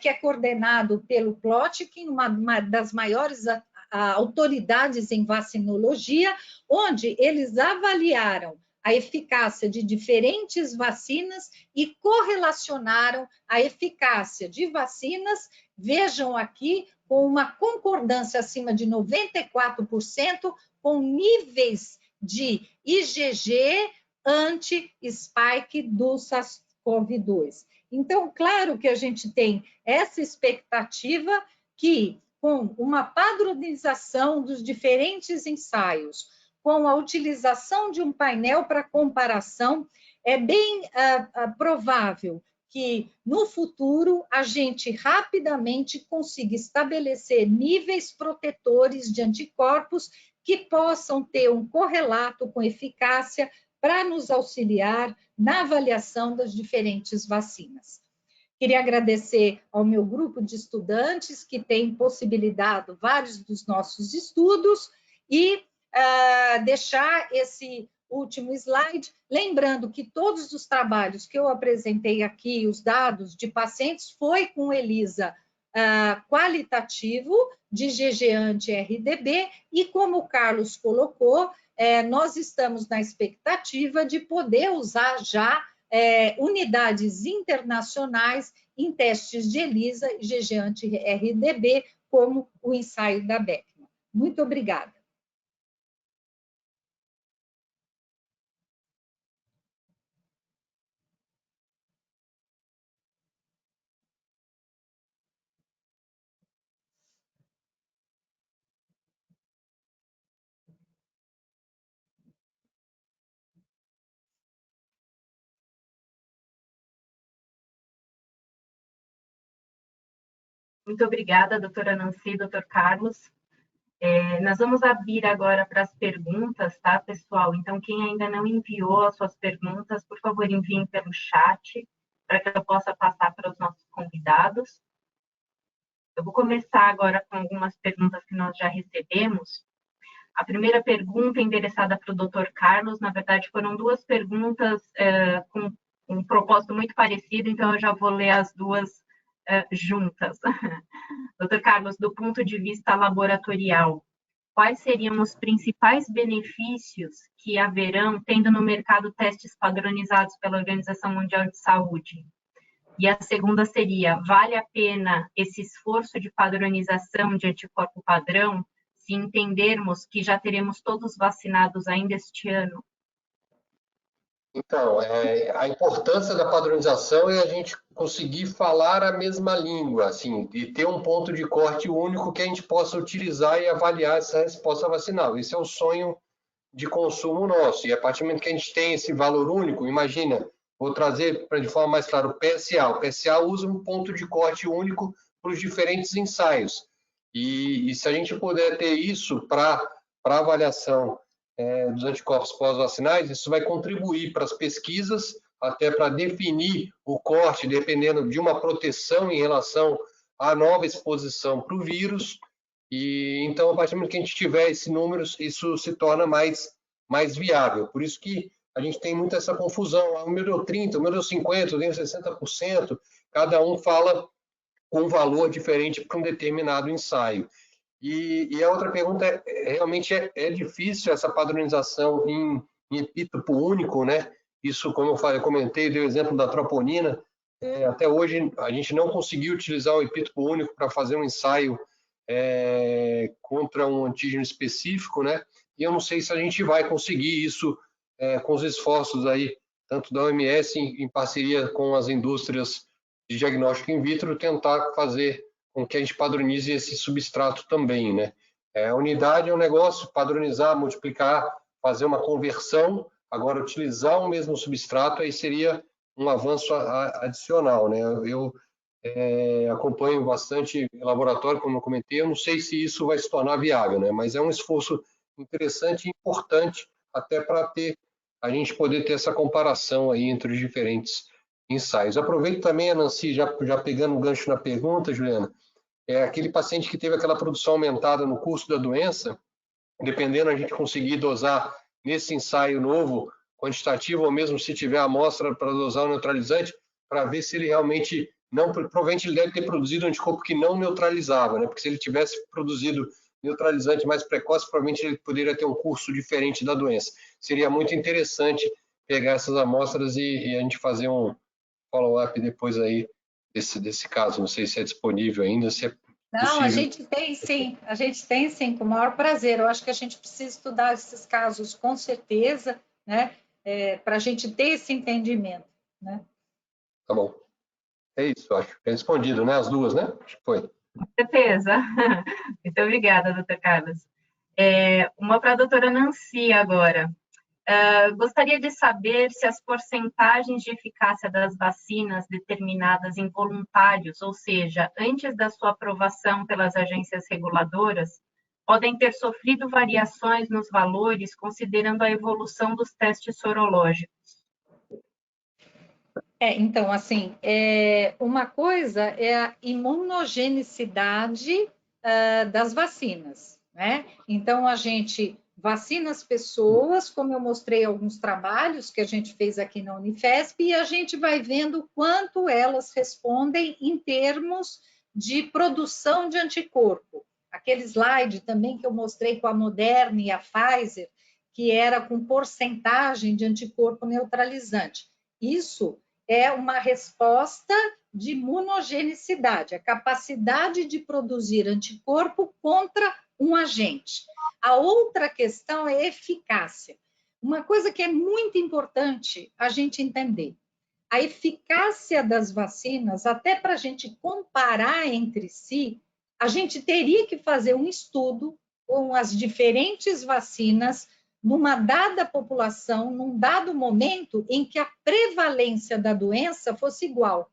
que é coordenado pelo Plotkin, uma das maiores autoridades em vacinologia, onde eles avaliaram a eficácia de diferentes vacinas e correlacionaram a eficácia de vacinas, vejam aqui, com uma concordância acima de 94%, com níveis de IgG anti-spike do SARS-CoV-2. Então, claro que a gente tem essa expectativa que, com uma padronização dos diferentes ensaios, com a utilização de um painel para comparação, é bem provável que, no futuro, a gente rapidamente consiga estabelecer níveis protetores de anticorpos que possam ter um correlato com eficácia para nos auxiliar na avaliação das diferentes vacinas. Queria agradecer ao meu grupo de estudantes que tem possibilitado vários dos nossos estudos e deixar esse último slide, lembrando que todos os trabalhos que eu apresentei aqui, os dados de pacientes, foi com ELISA qualitativo de GG anti-RDB e, como o Carlos colocou, nós estamos na expectativa de poder usar já unidades internacionais em testes de ELISA e GG anti-RDB, como o ensaio da Beckman. Muito obrigada. Muito obrigada, doutora Nancy, doutor Carlos. Nós vamos abrir agora para as perguntas, tá, pessoal? Então, quem ainda não enviou as suas perguntas, por favor, enviem pelo chat, para que eu possa passar para os nossos convidados. Eu vou começar agora com algumas perguntas que nós já recebemos. A primeira pergunta é endereçada para o doutor Carlos. Na verdade, foram duas perguntas com um propósito muito parecido, então eu já vou ler as duas juntas. Doutor Carlos, do ponto de vista laboratorial, quais seriam os principais benefícios que haverão tendo no mercado testes padronizados pela Organização Mundial de Saúde? E a segunda seria, vale a pena esse esforço de padronização de anticorpo padrão, se entendermos que já teremos todos vacinados ainda este ano? Então, a importância da padronização é a gente conseguir falar a mesma língua, assim, e ter um ponto de corte único que a gente possa utilizar e avaliar essa resposta vacinal. Esse é o sonho de consumo nosso. E a partir do momento que a gente tem esse valor único, imagina, vou trazer de forma mais clara o PSA. O PSA usa um ponto de corte único para os diferentes ensaios. E se a gente puder ter isso para avaliação dos anticorpos pós-vacinais, isso vai contribuir para as pesquisas, até para definir o corte, dependendo de uma proteção em relação à nova exposição para o vírus. E então, a partir do momento que a gente tiver esses números, isso se torna mais viável. Por isso que a gente tem muito essa confusão. O meu deu 30%, o meu deu 50%, o meu deu 60%. Cada um fala com um valor diferente para um determinado ensaio. E a outra pergunta realmente é difícil essa padronização em epítopo único, né? Isso, como eu comentei, dei o exemplo da troponina. Até hoje, a gente não conseguiu utilizar o epítopo único para fazer um ensaio contra um antígeno específico, né? E eu não sei se a gente vai conseguir isso com os esforços aí, tanto da OMS em parceria com as indústrias de diagnóstico in vitro, tentar fazer com que a gente padronize esse substrato também, né? A unidade é um negócio, padronizar, multiplicar, fazer uma conversão, agora utilizar o mesmo substrato, aí seria um avanço adicional, né? Eu acompanho bastante laboratório, como eu comentei, eu não sei se isso vai se tornar viável, né? Mas é um esforço interessante e importante até para a gente poder ter essa comparação aí entre os diferentes ensaios. Aproveito também, a Nancy, já pegando o gancho na pergunta, Juliana, aquele paciente que teve aquela produção aumentada no curso da doença, dependendo a gente conseguir dosar nesse ensaio novo, quantitativo, ou mesmo se tiver amostra para dosar o neutralizante, para ver se ele realmente não, provavelmente ele deve ter produzido um anticorpo que não neutralizava, né? Porque se ele tivesse produzido neutralizante mais precoce, provavelmente ele poderia ter um curso diferente da doença. Seria muito interessante pegar essas amostras e a gente fazer um follow-up depois aí desse caso. Não sei se é disponível ainda, se é Não, possível. a gente tem sim, com o maior prazer. Eu acho que a gente precisa estudar esses casos com certeza, né, para a gente ter esse entendimento, né? Tá bom. É isso, acho. É respondido, né? As duas, né? Acho que foi. Com certeza. Muito obrigada, doutor Carlos. Uma para a doutora Nancy agora. Gostaria de saber se as porcentagens de eficácia das vacinas determinadas em voluntários, ou seja, antes da sua aprovação pelas agências reguladoras, podem ter sofrido variações nos valores, considerando a evolução dos testes sorológicos. Então, assim, uma coisa é a imunogenicidade das vacinas, né? Então, a gente vacina as pessoas, como eu mostrei alguns trabalhos que a gente fez aqui na Unifesp, e a gente vai vendo quanto elas respondem em termos de produção de anticorpo. Aquele slide também que eu mostrei com a Moderna e a Pfizer, que era com porcentagem de anticorpo neutralizante. Isso é uma resposta de imunogenicidade, a capacidade de produzir anticorpo contra um agente. A outra questão é eficácia. Uma coisa que é muito importante a gente entender. A eficácia das vacinas, até para a gente comparar entre si, a gente teria que fazer um estudo com as diferentes vacinas numa dada população, num dado momento em que a prevalência da doença fosse igual.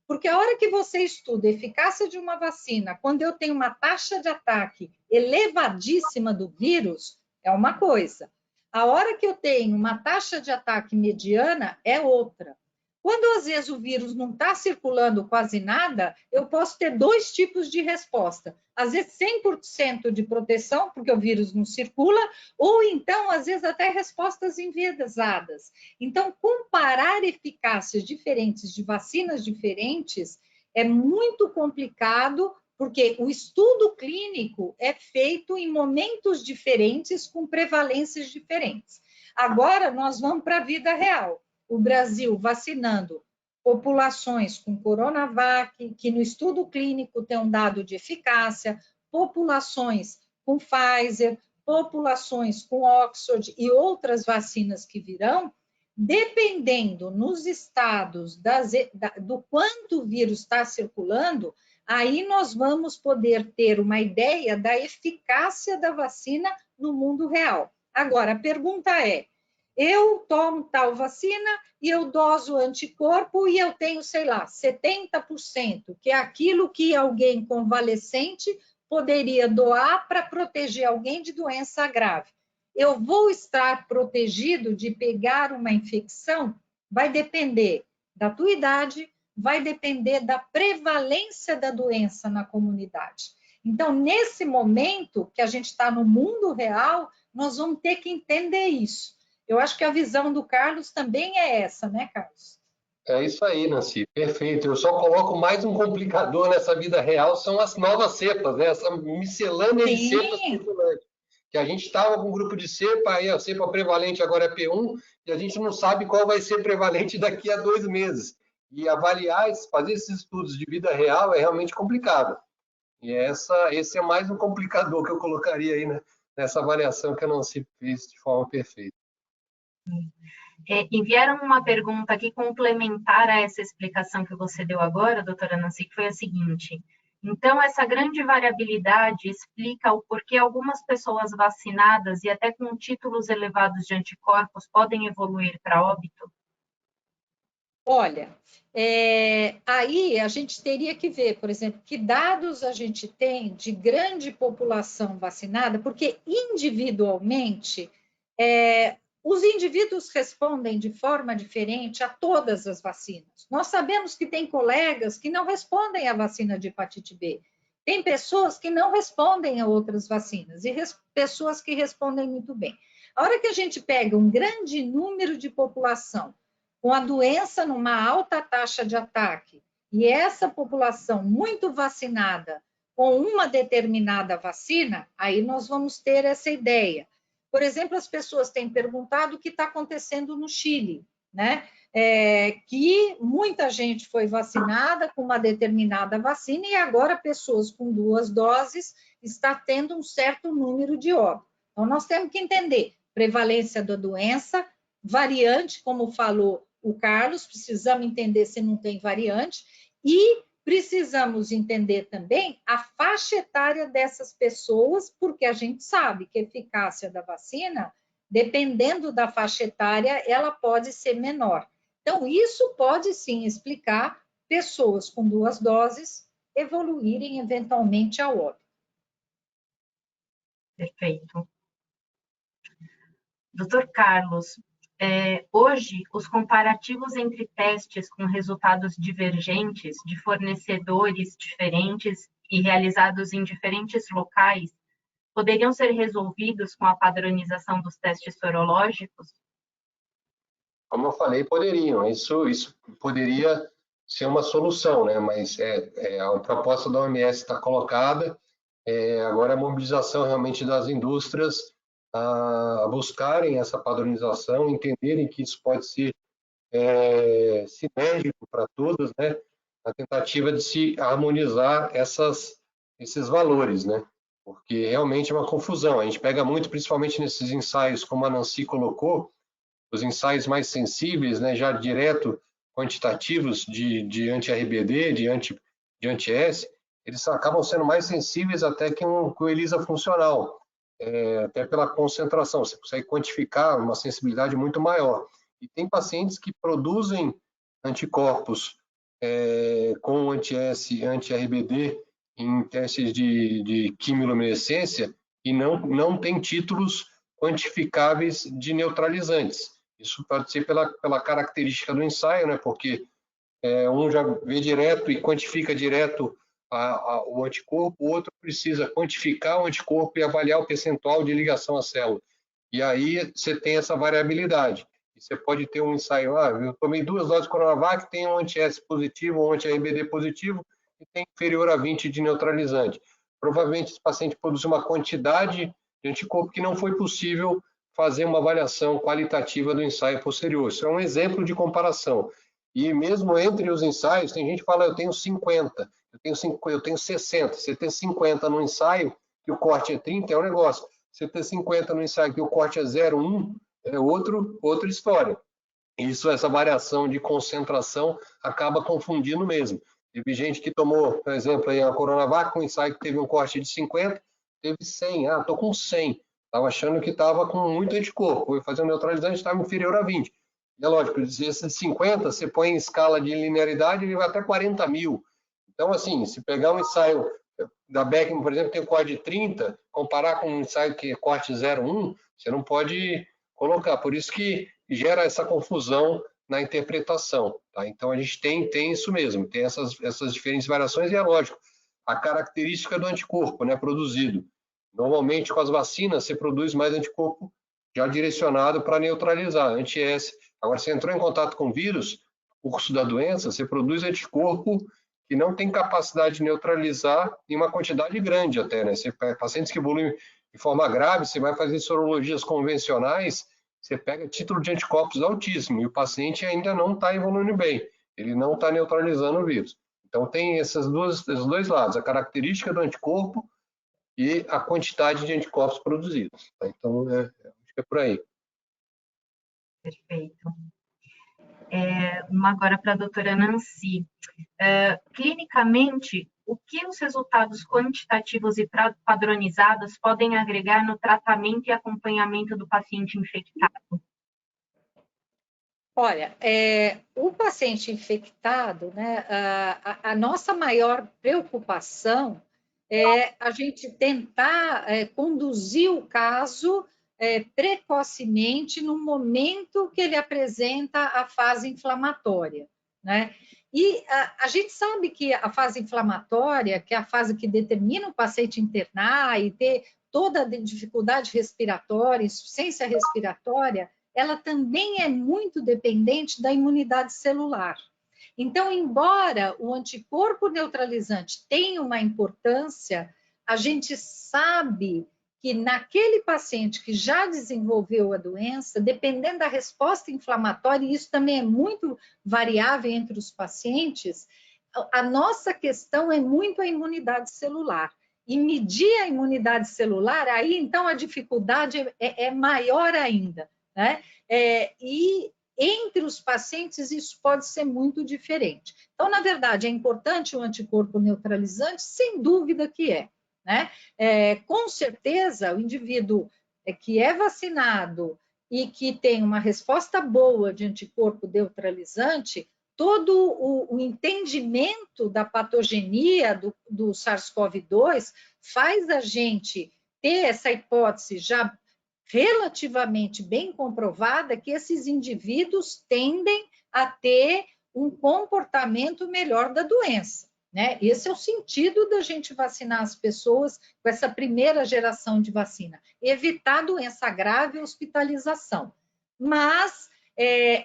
Porque a hora que você estuda a eficácia de uma vacina, quando eu tenho uma taxa de ataque elevadíssima do vírus, é uma coisa. A hora que eu tenho uma taxa de ataque mediana, é outra. Quando, às vezes, o vírus não está circulando quase nada, eu posso ter dois tipos de resposta. Às vezes, 100% de proteção, porque o vírus não circula, ou então, às vezes, até respostas enviesadas. Então, comparar eficácias diferentes de vacinas diferentes é muito complicado, porque o estudo clínico é feito em momentos diferentes, com prevalências diferentes. Agora, nós vamos para a vida real. O Brasil vacinando populações com Coronavac, que no estudo clínico tem um dado de eficácia, populações com Pfizer, populações com Oxford e outras vacinas que virão, dependendo nos estados do quanto o vírus está circulando, aí nós vamos poder ter uma ideia da eficácia da vacina no mundo real. Agora, a pergunta é, eu tomo tal vacina e eu doso anticorpo e eu tenho, sei lá, 70%, que é aquilo que alguém convalescente poderia doar para proteger alguém de doença grave. Eu vou estar protegido de pegar uma infecção? Vai depender da tua idade, vai depender da prevalência da doença na comunidade. Então, nesse momento que a gente está no mundo real, nós vamos ter que entender isso. Eu acho que a visão do Carlos também é essa, né, Carlos? É isso aí, Nancy, perfeito. Eu só coloco mais um complicador nessa vida real, são as novas cepas, né? Essa miscelânea de cepas que a gente estava com um grupo de cepa, aí a cepa prevalente agora é P1, e a gente não sabe qual vai ser prevalente daqui a 2 meses. E avaliar, fazer esses estudos de vida real é realmente complicado. E esse é mais um complicador que eu colocaria aí, né, nessa avaliação que a Nancy fez de forma perfeita. Enviaram uma pergunta aqui complementar a essa explicação que você deu agora, doutora Nancy, que foi a seguinte: então, essa grande variabilidade explica o porquê algumas pessoas vacinadas e até com títulos elevados de anticorpos podem evoluir para óbito? Olha, aí a gente teria que ver, por exemplo, que dados a gente tem de grande população vacinada, porque individualmente os indivíduos respondem de forma diferente a todas as vacinas. Nós sabemos que tem colegas que não respondem à vacina de hepatite B, tem pessoas que não respondem a outras vacinas e pessoas que respondem muito bem. A hora que a gente pega um grande número de população com a doença numa alta taxa de ataque, e essa população muito vacinada com uma determinada vacina, aí nós vamos ter essa ideia. Por exemplo, as pessoas têm perguntado o que está acontecendo no Chile, né? Que muita gente foi vacinada com uma determinada vacina e agora pessoas com 2 doses está tendo um certo número de óbitos. Então, nós temos que entender prevalência da doença, variante, como falou o Carlos, precisamos entender se não tem variante, e precisamos entender também a faixa etária dessas pessoas, porque a gente sabe que a eficácia da vacina, dependendo da faixa etária, ela pode ser menor. Então, isso pode sim explicar pessoas com 2 doses evoluírem eventualmente ao óbito. Perfeito. Doutor Carlos, hoje, os comparativos entre testes com resultados divergentes, de fornecedores diferentes e realizados em diferentes locais, poderiam ser resolvidos com a padronização dos testes sorológicos? Como eu falei, poderiam. Isso poderia ser uma solução, né? Mas a proposta da OMS está colocada, agora a mobilização realmente das indústrias a buscarem essa padronização, entenderem que isso pode ser sinérgico para todas, né? A tentativa de se harmonizar esses valores, né? Porque realmente é uma confusão. A gente pega muito, principalmente nesses ensaios, como a Nancy colocou, os ensaios mais sensíveis, né, já direto quantitativos de anti-RBD, de anti-S, eles acabam sendo mais sensíveis até que o ELISA funcional, até pela concentração, você consegue quantificar uma sensibilidade muito maior. E tem pacientes que produzem anticorpos com anti-S, anti-RBD em testes de quimiluminescência e não tem títulos quantificáveis de neutralizantes. Isso pode ser pela característica do ensaio, né? Porque um já vê direto e quantifica direto o anticorpo, o outro precisa quantificar o anticorpo e avaliar o percentual de ligação à célula. E aí você tem essa variabilidade. E você pode ter um ensaio, eu tomei 2 doses de Coronavac, tem um anti-S positivo ou um anti-RBD positivo e tem inferior a 20 de neutralizante. Provavelmente esse paciente produz uma quantidade de anticorpo que não foi possível fazer uma avaliação qualitativa do ensaio posterior. Isso é um exemplo de comparação. E mesmo entre os ensaios, tem gente que fala, eu tenho 50, eu tenho 60. Você ter 50 no ensaio, que o corte é 30, é um negócio. Você ter 50 no ensaio, que o corte é 0,1, é outra história. Isso, essa variação de concentração acaba confundindo mesmo. Teve gente que tomou, por exemplo, a Coronavac, um ensaio que teve um corte de 50, teve 100. Estou com 100. Estava achando que estava com muito anticorpo. Foi fazer um neutralizante, estava inferior a 20. E é lógico, esse 50, você põe em escala de linearidade, ele vai até 40 mil. Então, assim, se pegar um ensaio da Beckman, por exemplo, tem um corte de 30, comparar com um ensaio que é corte 0,1, você não pode colocar. Por isso que gera essa confusão na interpretação. Tá? Então, a gente tem isso mesmo, tem essas diferentes variações, e é lógico, a característica do anticorpo, né, produzido. Normalmente, com as vacinas, você produz mais anticorpo já direcionado para neutralizar, anti-S. Agora, você entrou em contato com o vírus, o curso da doença, você produz anticorpo que não tem capacidade de neutralizar em uma quantidade grande até, né? Pacientes que evoluem de forma grave, você vai fazer sorologias convencionais, você pega título de anticorpos altíssimo e o paciente ainda não está evoluindo bem, ele não está neutralizando o vírus. Então, tem esses dois lados, a característica do anticorpo e a quantidade de anticorpos produzidos. Tá? Então, acho que é por aí. Perfeito. Uma agora para a doutora Nancy. Clinicamente, o que os resultados quantitativos e padronizados podem agregar no tratamento e acompanhamento do paciente infectado? Olha, o paciente infectado, né, a nossa maior preocupação é a gente tentar conduzir o caso precocemente no momento que ele apresenta a fase inflamatória, né? E a gente sabe que a fase inflamatória, que é a fase que determina o paciente internar e ter toda a dificuldade respiratória, insuficiência respiratória, ela também é muito dependente da imunidade celular. Então, embora o anticorpo neutralizante tenha uma importância, a gente sabe que naquele paciente que já desenvolveu a doença, dependendo da resposta inflamatória, e isso também é muito variável entre os pacientes, a nossa questão é muito a imunidade celular. E medir a imunidade celular, aí então a dificuldade é maior ainda, né? E entre os pacientes isso pode ser muito diferente. Então, na verdade, é importante o anticorpo neutralizante? Sem dúvida que é. Né? Com certeza, o indivíduo que é vacinado e que tem uma resposta boa de anticorpo neutralizante, todo o entendimento da patogenia do SARS-CoV-2 faz a gente ter essa hipótese já relativamente bem comprovada que esses indivíduos tendem a ter um comportamento melhor da doença. Né? Esse é o sentido da gente vacinar as pessoas com essa primeira geração de vacina, evitar doença grave e hospitalização. Mas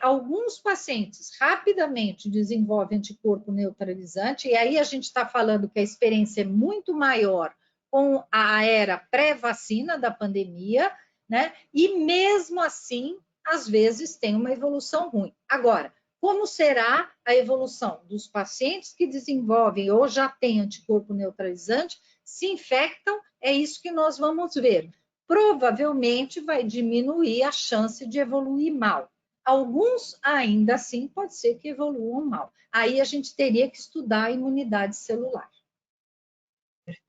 alguns pacientes rapidamente desenvolvem anticorpo neutralizante, e aí a gente está falando que a experiência é muito maior com a era pré-vacina da pandemia, né? E mesmo assim, às vezes tem uma evolução ruim. Agora, como será a evolução dos pacientes que desenvolvem ou já têm anticorpo neutralizante, se infectam? É isso que nós vamos ver. Provavelmente vai diminuir a chance de evoluir mal. Alguns, ainda assim, pode ser que evoluam mal. Aí a gente teria que estudar a imunidade celular.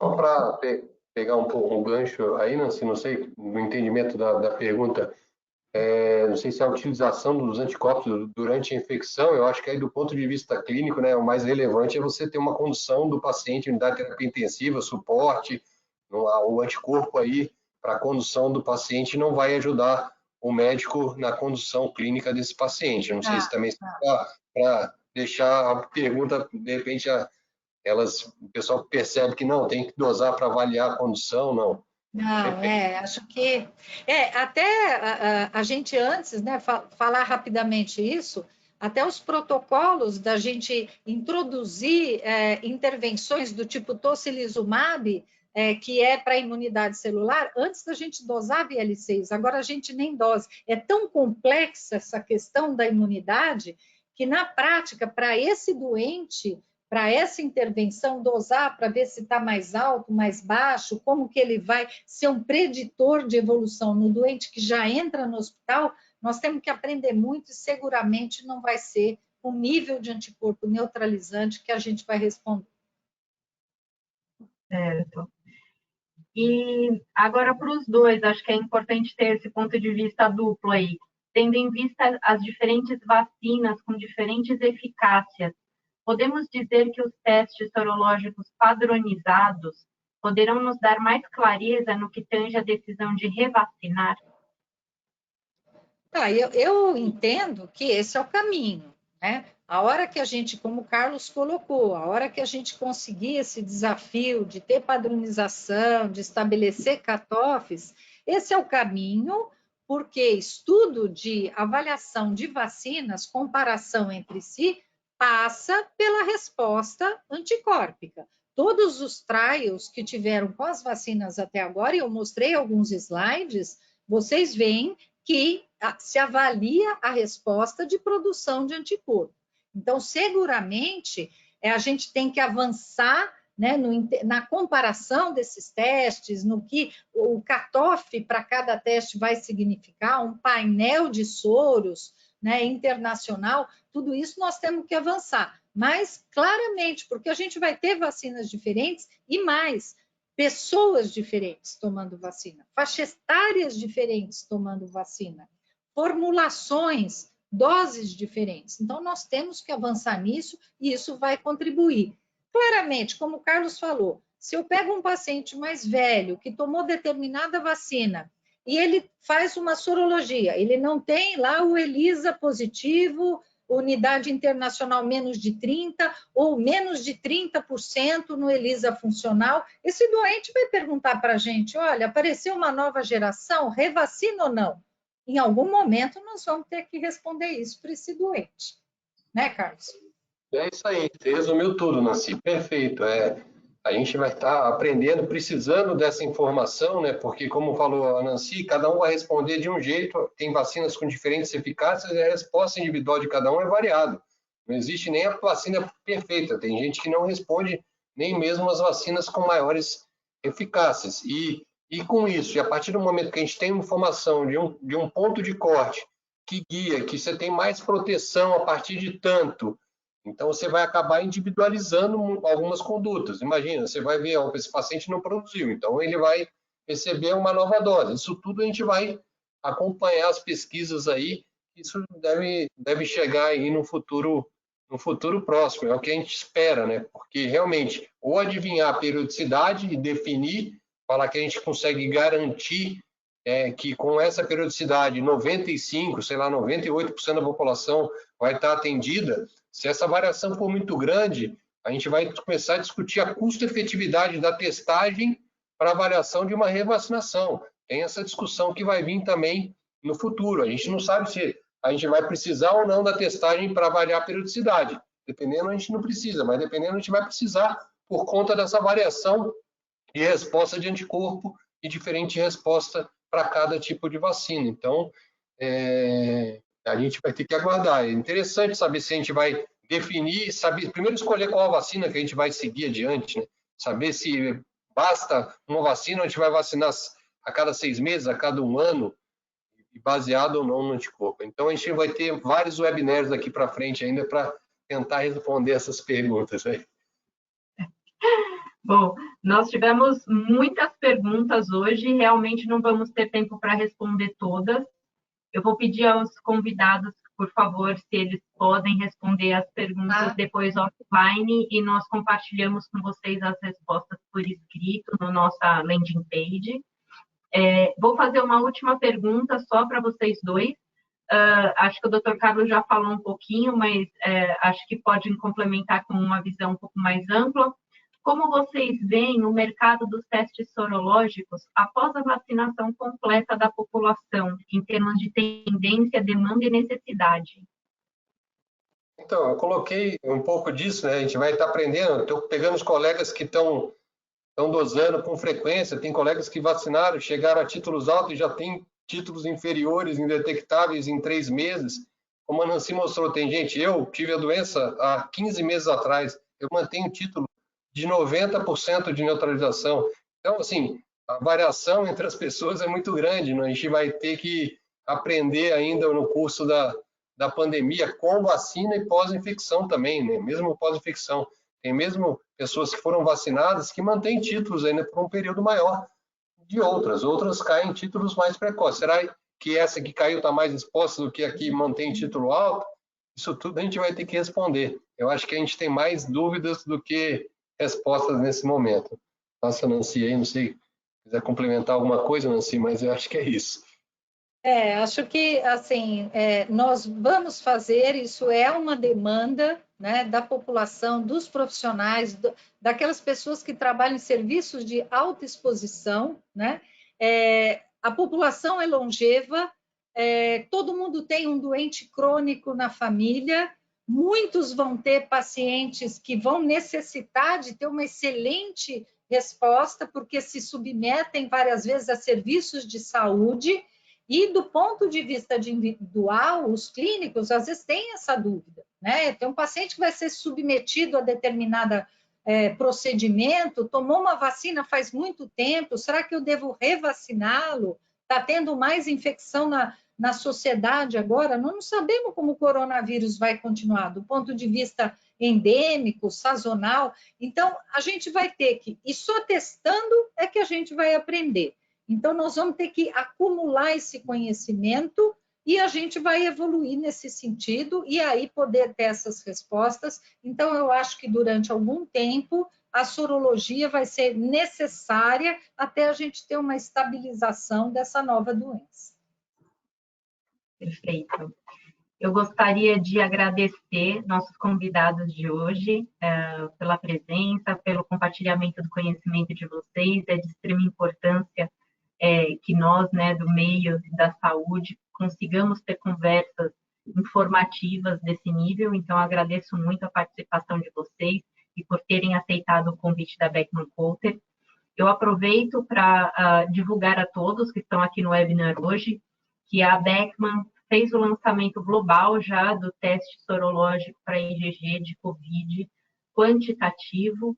Só para pegar um gancho aí, Nancy, não sei, no entendimento da pergunta, não sei se a utilização dos anticorpos durante a infecção, eu acho que aí do ponto de vista clínico, né, o mais relevante é você ter uma condução do paciente em unidade de terapia intensiva, suporte, o anticorpo aí para a condução do paciente não vai ajudar o médico na condução clínica desse paciente. Eu não sei se também para deixar a pergunta, de repente, o pessoal percebe que não, tem que dosar para avaliar a condução, não. Não, acho que... até a gente antes, né, falar rapidamente isso, até os protocolos da gente introduzir intervenções do tipo tocilizumab, que é para imunidade celular, antes da gente dosar VL6, agora a gente nem dosa. É tão complexa essa questão da imunidade que, na prática, para esse doente, para essa intervenção, dosar para ver se está mais alto, mais baixo, como que ele vai ser um preditor de evolução no doente que já entra no hospital, nós temos que aprender muito e seguramente não vai ser o nível de anticorpo neutralizante que a gente vai responder. Certo. E agora para os dois, acho que é importante ter esse ponto de vista duplo aí, tendo em vista as diferentes vacinas com diferentes eficácias. Podemos dizer que os testes sorológicos padronizados poderão nos dar mais clareza no que tange a decisão de revacinar? Eu entendo que esse é o caminho, né? A hora que a gente, como o Carlos colocou, a hora que a gente conseguir esse desafio de ter padronização, de estabelecer cutoffs, esse é o caminho, porque estudo de avaliação de vacinas, comparação entre si, passa pela resposta anticórpica. Todos os trials que tiveram com as vacinas até agora, e eu mostrei alguns slides, vocês veem que se avalia a resposta de produção de anticorpo. Então, seguramente, a gente tem que avançar, né, na comparação desses testes, no que o cutoff para cada teste vai significar, um painel de soros, né, internacional, tudo isso nós temos que avançar. Mas, claramente, porque a gente vai ter vacinas diferentes e mais, pessoas diferentes tomando vacina, faixas etárias diferentes tomando vacina, formulações, doses diferentes. Então, nós temos que avançar nisso e isso vai contribuir. Claramente, como o Carlos falou, se eu pego um paciente mais velho que tomou determinada vacina e ele faz uma sorologia, ele não tem lá o ELISA positivo, unidade internacional menos de 30% ou menos de 30% no ELISA funcional, esse doente vai perguntar para a gente, olha, apareceu uma nova geração, revacina ou não? Em algum momento nós vamos ter que responder isso para esse doente. Né, Carlos? É isso aí, você resumiu tudo, Nancy, perfeito. A gente vai estar aprendendo, precisando dessa informação, né? Porque, como falou a Nancy, cada um vai responder de um jeito, tem vacinas com diferentes eficácias e a resposta individual de cada um é variada. Não existe nem a vacina perfeita, tem gente que não responde nem mesmo as vacinas com maiores eficácias. E com isso, e a partir do momento que a gente tem informação de um ponto de corte que guia, que você tem mais proteção a partir de tanto, então você vai acabar individualizando algumas condutas. Imagina, você vai ver, esse paciente não produziu, então ele vai receber uma nova dose. Isso tudo a gente vai acompanhar as pesquisas aí, isso deve chegar aí no futuro próximo, é o que a gente espera, né? Porque realmente, ou adivinhar a periodicidade e definir, falar que a gente consegue garantir que com essa periodicidade 95%, sei lá, 98% da população vai estar atendida. Se essa variação for muito grande, a gente vai começar a discutir a custo-efetividade da testagem para avaliação de uma revacinação. Tem essa discussão que vai vir também no futuro. A gente não sabe se a gente vai precisar ou não da testagem para avaliar a periodicidade. Dependendo, a gente não precisa, mas dependendo, a gente vai precisar por conta dessa variação de resposta de anticorpo e diferente resposta para cada tipo de vacina. Então, a gente vai ter que aguardar. É interessante saber se a gente vai definir, saber, primeiro escolher qual a vacina que a gente vai seguir adiante, né? Saber se basta uma vacina, a gente vai vacinar a cada 6 meses, a cada 1 ano, baseado ou não no anticorpo. Então, a gente vai ter vários webinars aqui para frente ainda para tentar responder essas perguntas. Né? Bom, nós tivemos muitas perguntas hoje, realmente não vamos ter tempo para responder todas. Eu vou pedir aos convidados, por favor, se eles podem responder as perguntas depois offline e nós compartilhamos com vocês as respostas por escrito no nossa landing page. Vou fazer uma última pergunta só para vocês dois. Acho que o Dr. Carlos já falou um pouquinho, mas acho que pode complementar com uma visão um pouco mais ampla. Como vocês veem o mercado dos testes sorológicos após a vacinação completa da população, em termos de tendência, demanda e necessidade? Então, eu coloquei um pouco disso, né? A gente vai estar aprendendo. Estou pegando os colegas que estão dosando com frequência. Tem colegas que vacinaram, chegaram a títulos altos e já tem títulos inferiores, indetectáveis em 3 meses. Como a Nancy mostrou, tem gente, eu tive a doença há 15 meses atrás, eu mantenho o título de 90% de neutralização. Então, assim, a variação entre as pessoas é muito grande, né? A gente vai ter que aprender ainda no curso da pandemia com vacina e pós-infecção também, né? Mesmo pós-infecção. Tem mesmo pessoas que foram vacinadas que mantêm títulos ainda por um período maior de outras caem em títulos mais precoces. Será que essa que caiu está mais exposta do que a que mantém título alto? Isso tudo a gente vai ter que responder. Eu acho que a gente tem mais dúvidas do que respostas nesse momento. Nossa, Nancy, aí, não sei se quiser complementar alguma coisa, Nancy, mas eu acho que é isso. Acho que, assim, nós vamos fazer, isso é uma demanda, né, da população, dos profissionais, daquelas pessoas que trabalham em serviços de alta exposição, né? A população é longeva, todo mundo tem um doente crônico na família, muitos vão ter pacientes que vão necessitar de ter uma excelente resposta, porque se submetem várias vezes a serviços de saúde. E do ponto de vista de individual, os clínicos às vezes têm essa dúvida, né? Tem um paciente que vai ser submetido a determinado procedimento, tomou uma vacina faz muito tempo, será que eu devo revaciná-lo? Está tendo mais infecção na sociedade agora? Nós não sabemos como o coronavírus vai continuar, do ponto de vista endêmico, sazonal. Então, a gente vai ter que, e só testando é que a gente vai aprender. Então, nós vamos ter que acumular esse conhecimento e a gente vai evoluir nesse sentido e aí poder ter essas respostas. Então, eu acho que durante algum tempo a sorologia vai ser necessária até a gente ter uma estabilização dessa nova doença. Perfeito. Eu gostaria de agradecer nossos convidados de hoje pela presença, pelo compartilhamento do conhecimento de vocês, é de extrema importância que nós, né, do meio da saúde, consigamos ter conversas informativas desse nível. Então, agradeço muito a participação de vocês e por terem aceitado o convite da Beckman Coulter. Eu aproveito para divulgar a todos que estão aqui no webinar hoje que a Beckman fez o lançamento global já do teste sorológico para IgG de COVID quantitativo,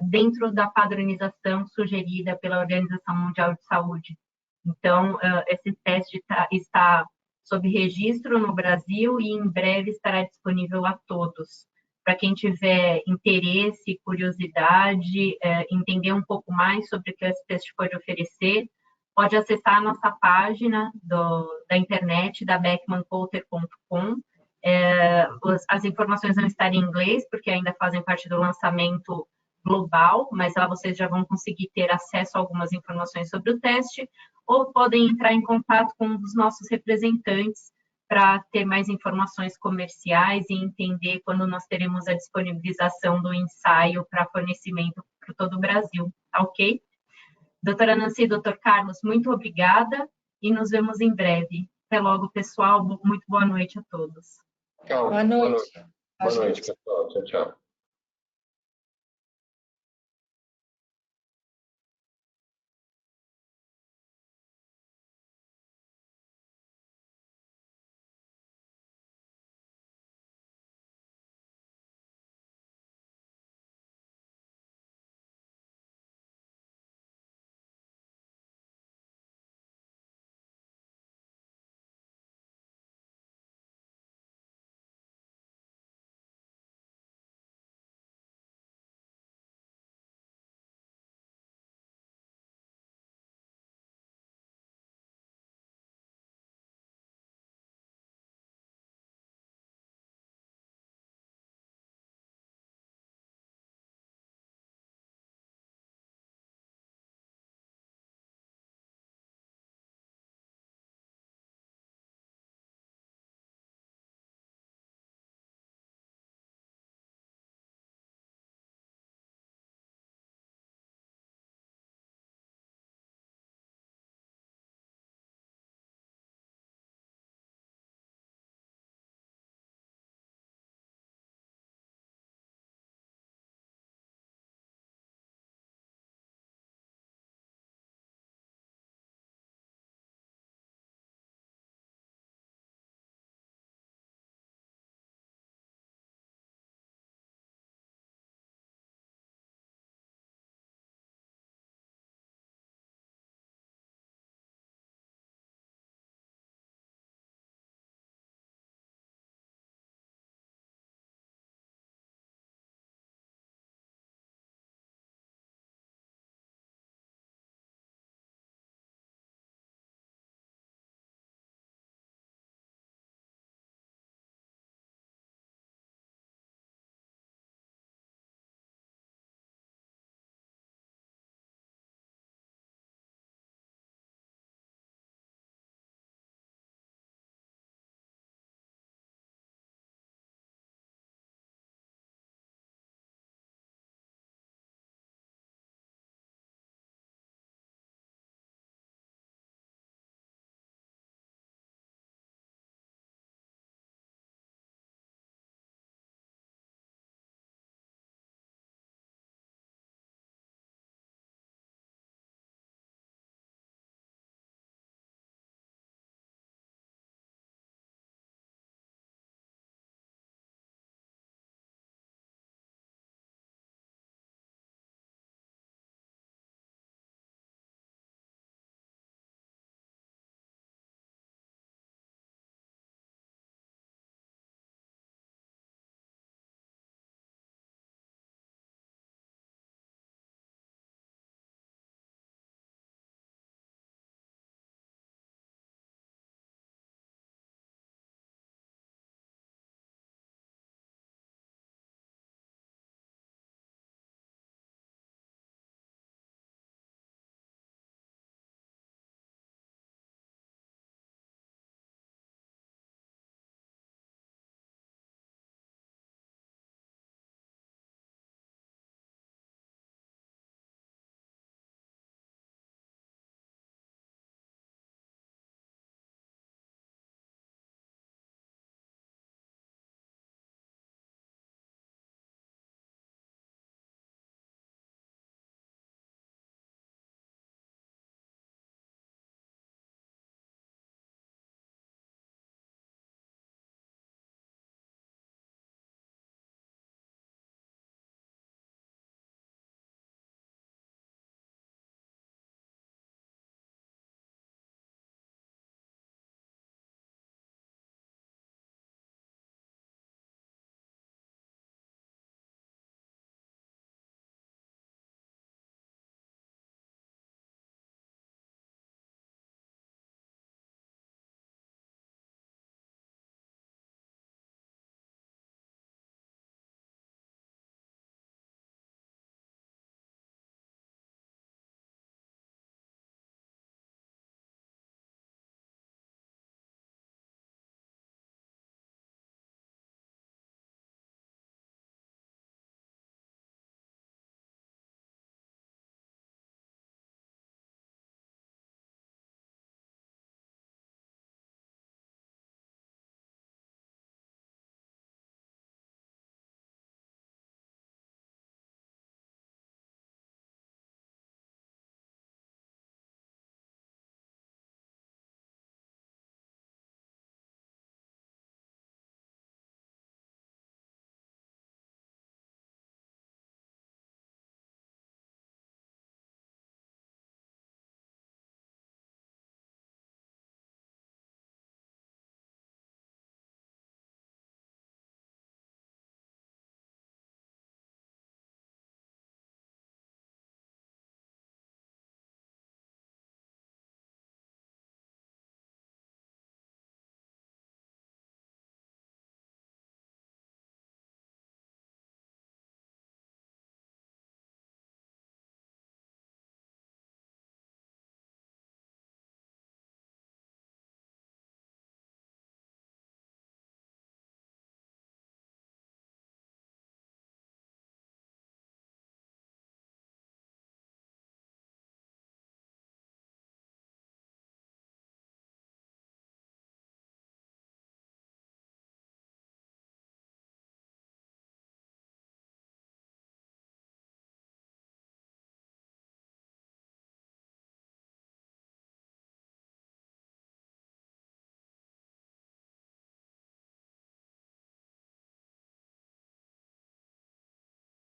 dentro da padronização sugerida pela Organização Mundial de Saúde. Então, esse teste está sob registro no Brasil e em breve estará disponível a todos. Para quem tiver interesse, curiosidade, entender um pouco mais sobre o que esse teste pode oferecer, pode acessar a nossa página da internet, da beckmancoulter.com. As informações vão estar em inglês, porque ainda fazem parte do lançamento global, mas lá vocês já vão conseguir ter acesso a algumas informações sobre o teste, ou podem entrar em contato com um dos nossos representantes para ter mais informações comerciais e entender quando nós teremos a disponibilização do ensaio para fornecimento para todo o Brasil, tá ok? Doutora Nancy e doutor Carlos, muito obrigada e nos vemos em breve. Até logo, pessoal. Muito boa noite a todos. Tchau. Boa noite. Boa noite, pessoal. Tchau, tchau.